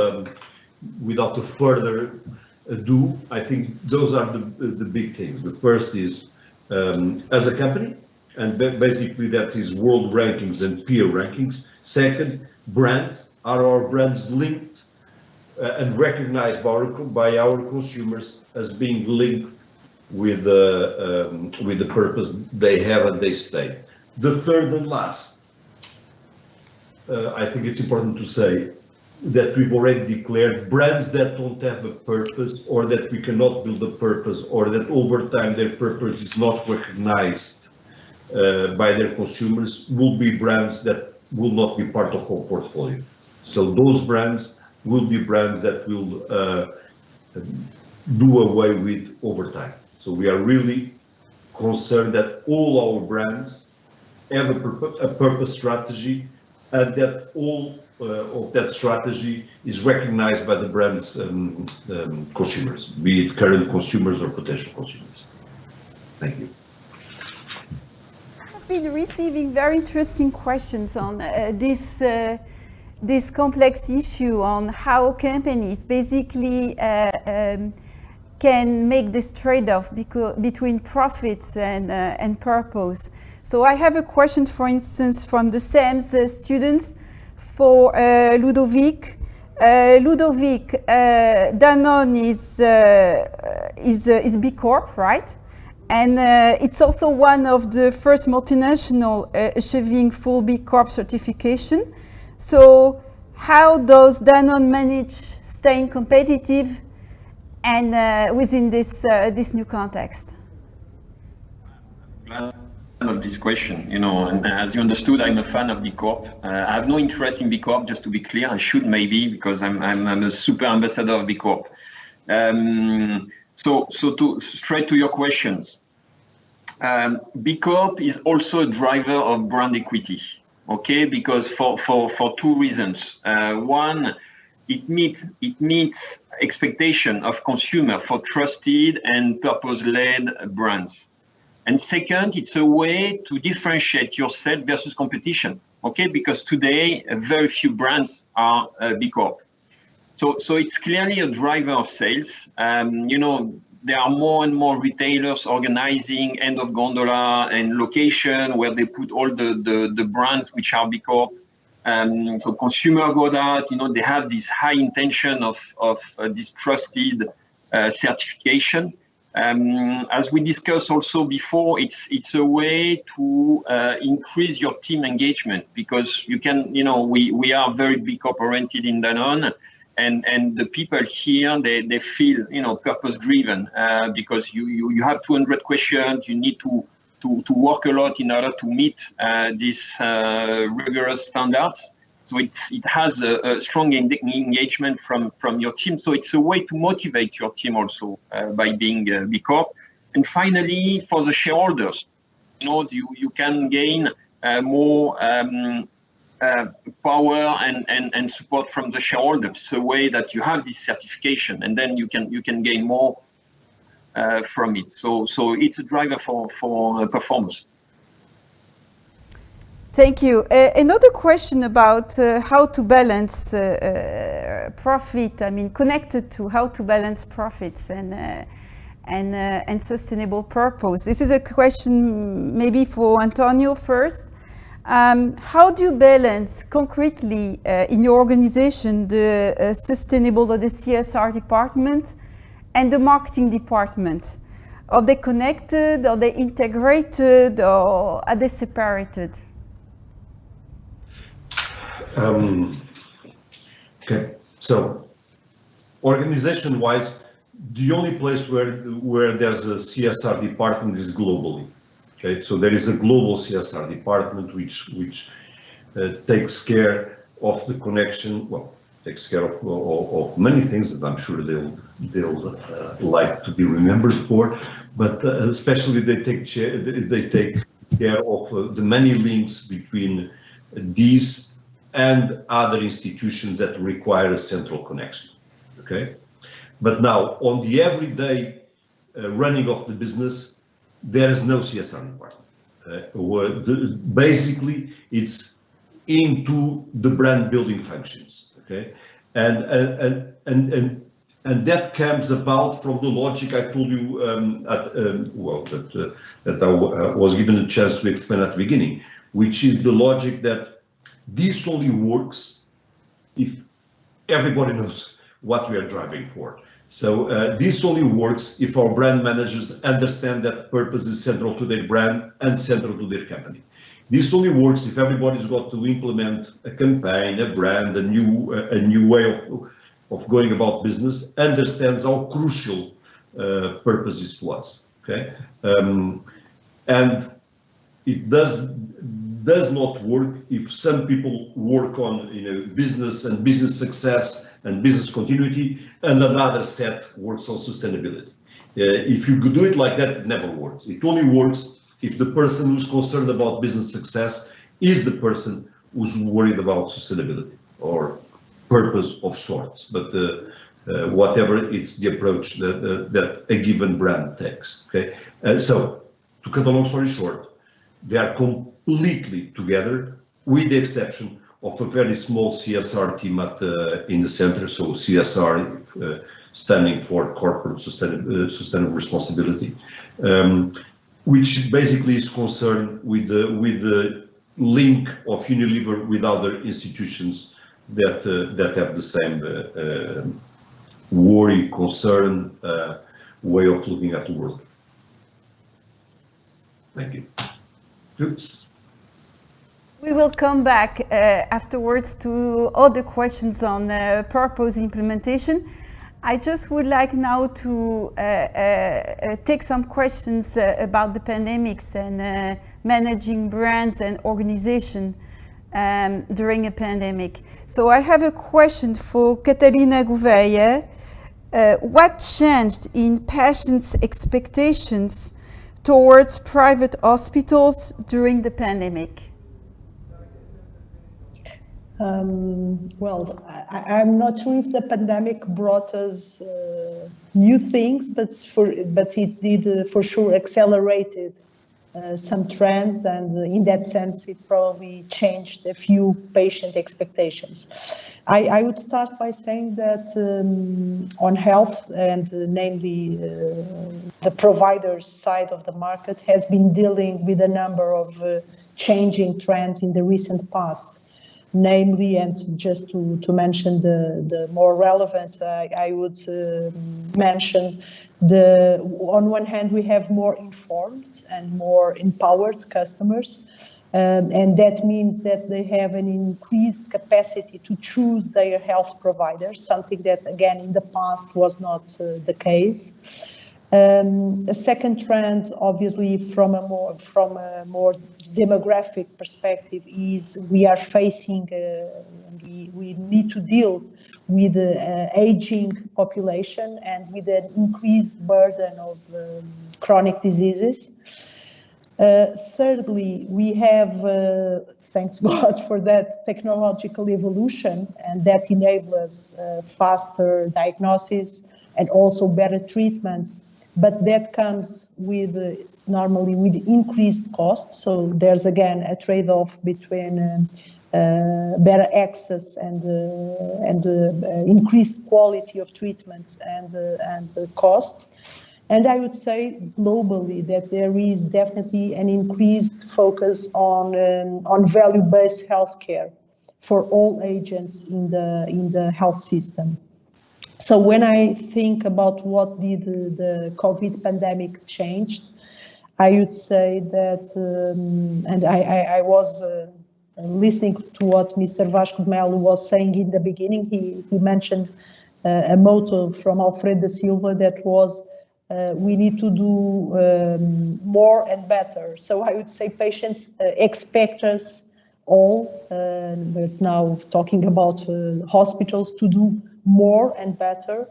a further ado, I think those are the big things. The first is as a company, and basically that is world rankings and peer rankings. Second, brands. Are our brands linked and recognized by our consumers as being linked with the purpose they have and they state? The third and last, I think it's important to say that we've already declared brands that don't have a purpose, or that we cannot build a purpose, or that over time their purpose is not recognized by their consumers, will be brands that will not be part of our portfolio. So those brands will be brands that will do away with over time. So we are really concerned that all our brands have a purpose strategy, and that all of that strategy is recognized by the brand's consumers, be it current consumers or potential consumers. Thank you. I've been receiving very interesting questions on this complex issue on how companies basically can make this trade-off between profits and purpose. So I have a question, for instance, from the SAMS students for Ludovic. Ludovic, Danone is B Corp, right? And it's also one of the first multinational achieving full B Corp certification. So how does Danone manage staying competitive and within this new context? Of this question, you know, and as you understood, I'm a fan of B Corp. I have no interest in B Corp, just to be clear. I should maybe, because I'm a super ambassador of B Corp. So straight to your questions. B Corp is also a driver of brand equity, okay? Because for two reasons. One, it meets expectation of consumer for trusted and purpose-led brands. And second, it's a way to differentiate yourself versus competition, okay? Because today, very few brands are B Corp. So it's clearly a driver of sales. You know, there are more and more retailers organizing end of gondola and location where they put all the brands which are B Corp. So consumer go that, they have this high intention of this trusted certification. As we discussed also before, it's a way to increase your team engagement, because you can, we are very B Corp oriented in Danone, and the people here, they feel, purpose driven, because you have 200 questions, you need to work a lot in order to meet these rigorous standards. So it has a strong engagement from your team. So it's a way to motivate your team also by being B Corp. And finally, for the shareholders, you can gain more power and support from the shareholders. It's a way that you have this certification, and then you can gain more from it. So it's a driver for performance. Thank you. Another question about how to balance profit. I mean, connected to how to balance profits and sustainable purpose. This is a question maybe for Antonio first. How do you balance concretely in your organization the sustainable or the CSR department and the marketing department? Are they connected? Are they integrated? Or are they separated? Okay, so organization-wise, the only place where there's a CSR department is globally. Okay, so there is a global CSR department which takes care of the connection. Well, takes care of many things that I'm sure they'll like to be remembered for, but especially they take care of the many links between these and other institutions that require a central connection. Okay, but now on the everyday running of the business, there is no CSR department. Basically, it's into the brand building functions. Okay, and that comes about from the logic I told you that I was given a chance to explain at the beginning, which is the logic that this only works if everybody knows what we are driving for. So this only works if our brand managers understand that purpose is central to their brand and central to their company. This only works if everybody's got to implement a campaign, a brand, a new way of going about business, understands how crucial purpose is to us. Okay, and it does not work if some people work on business and business success and business continuity, and another set works on sustainability. If you do it like that, it never works. It only works if the person who's concerned about business success is the person who's worried about sustainability or purpose of sorts. But whatever, it's the approach that a given brand takes. Okay, so to cut a long story short, they are completely together, with the exception of a very small CSR team in the center. So CSR standing for Corporate Sustainable Responsibility, which basically is concerned with the link of Unilever with other institutions that have the same worry, concern, way of looking at the world. Thank you. Oops. We will come back afterwards to other questions on purpose implementation. I just would like now to take some questions about the pandemics and managing brands and organization during a pandemic. So I have a question for Catarina Gouveia. What changed in patients' expectations towards private hospitals during the pandemic? Well, I'm not sure if the pandemic brought us new things, but it did for sure accelerated some trends, and in that sense, it probably changed a few patient expectations. I would start by saying that on health, and namely the provider's side of the market, has been dealing with a number of changing trends in the recent past. Namely, and just to mention the more relevant, I would mention on one hand, we have more informed and more empowered customers, and that means that they have an increased capacity to choose their health provider, something that, again, in the past was not the case. A second trend, obviously, from a more demographic perspective, is we are facing, we need to deal with the aging population and with an increased burden of chronic diseases. Thirdly, we have, thanks God for that, technological evolution, and that enables faster diagnosis and also better treatments. But that comes with normally with increased costs. So there's again a trade-off between better access and increased quality of treatments and cost. And I would say globally that there is definitely an increased focus on value-based healthcare for all agents in the health system. So when I think about what did the COVID pandemic changed, I would say that, and I was listening to what Mr. Vasco de Melo was saying in the beginning. He mentioned a motto from Alfredo da Silva that was, we need to do more and better. So I would say patients expect us all, but now talking about hospitals, to do more and better,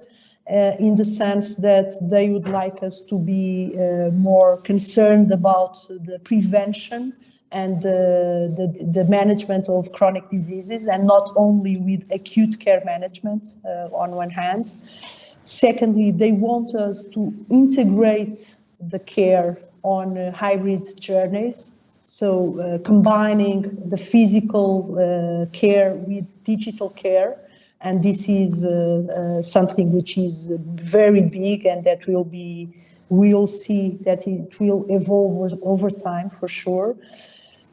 in the sense that they would like us to be more concerned about the prevention and the management of chronic diseases, and not only with acute care management on one hand. Secondly, they want us to integrate the care on hybrid journeys, so combining the physical care with digital care. And this is something which is very big, and that we'll see that it will evolve over time for sure.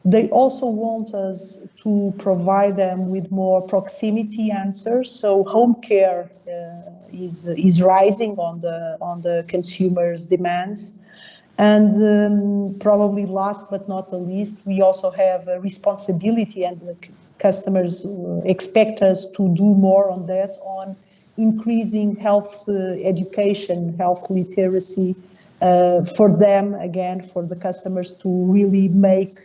They also want us to provide them with more proximity answers. So home care is rising on the consumer's demands. And probably last but not the least, we also have a responsibility, and the customers expect us to do more on that, on increasing health education, health literacy, for them, again, for the customers to really make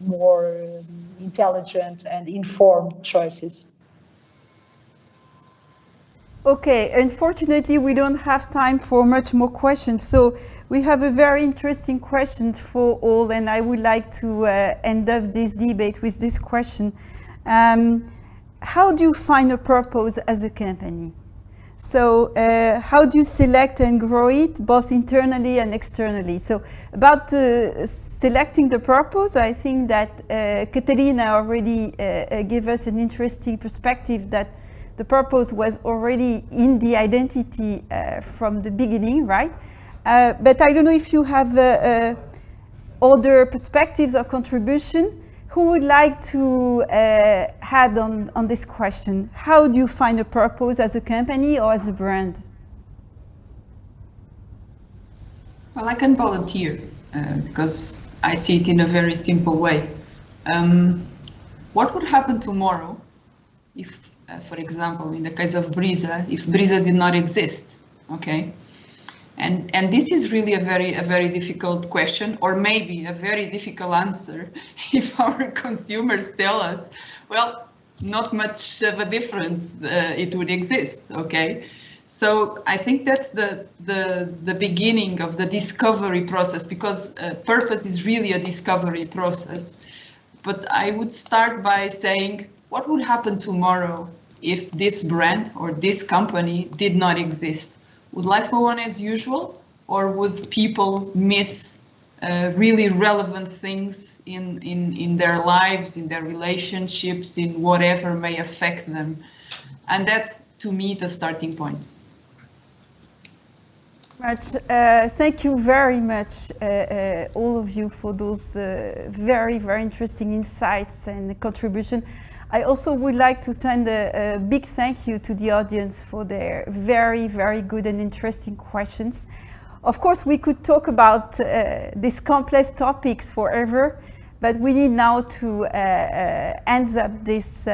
more intelligent and informed choices. Okay, unfortunately, we don't have time for much more questions. So we have a very interesting question for all, and I would like to end up this debate with this question. How do you find a purpose as a company? So how do you select and grow it, both internally and externally? So about selecting the purpose, I think that Catarina already gave us an interesting perspective that the purpose was already in the identity from the beginning, right? But I don't know if you have other perspectives or contribution. Who would like to add on this question? How do you find a purpose as a company or as a brand? Well, I can volunteer because I see it in a very simple way. What would happen tomorrow if, for example, in the case of BRISA, if BRISA did not exist, okay? And this is really a very difficult question, or maybe a very difficult answer if our consumers tell us, well, not much of a difference it would exist, okay? So I think that's the beginning of the discovery process, because purpose is really a discovery process. But I would start by saying, what would happen tomorrow if this brand or this company did not exist? Would life go on as usual, or would people miss really relevant things in their lives, in their relationships, in whatever may affect them. And that's, to me, the starting point. Thank you very much, all of you, for those very, very interesting insights and contribution. I also would like to send a big thank you to the audience for their very, very good and interesting questions. Of course, we could talk about these complex topics forever, but we need now to end up this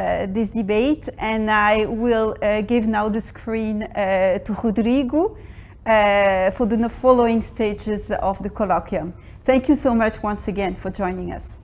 debate, and I will give now the screen to Rodrigo for the following stages of the colloquium. Thank you so much once again for joining us.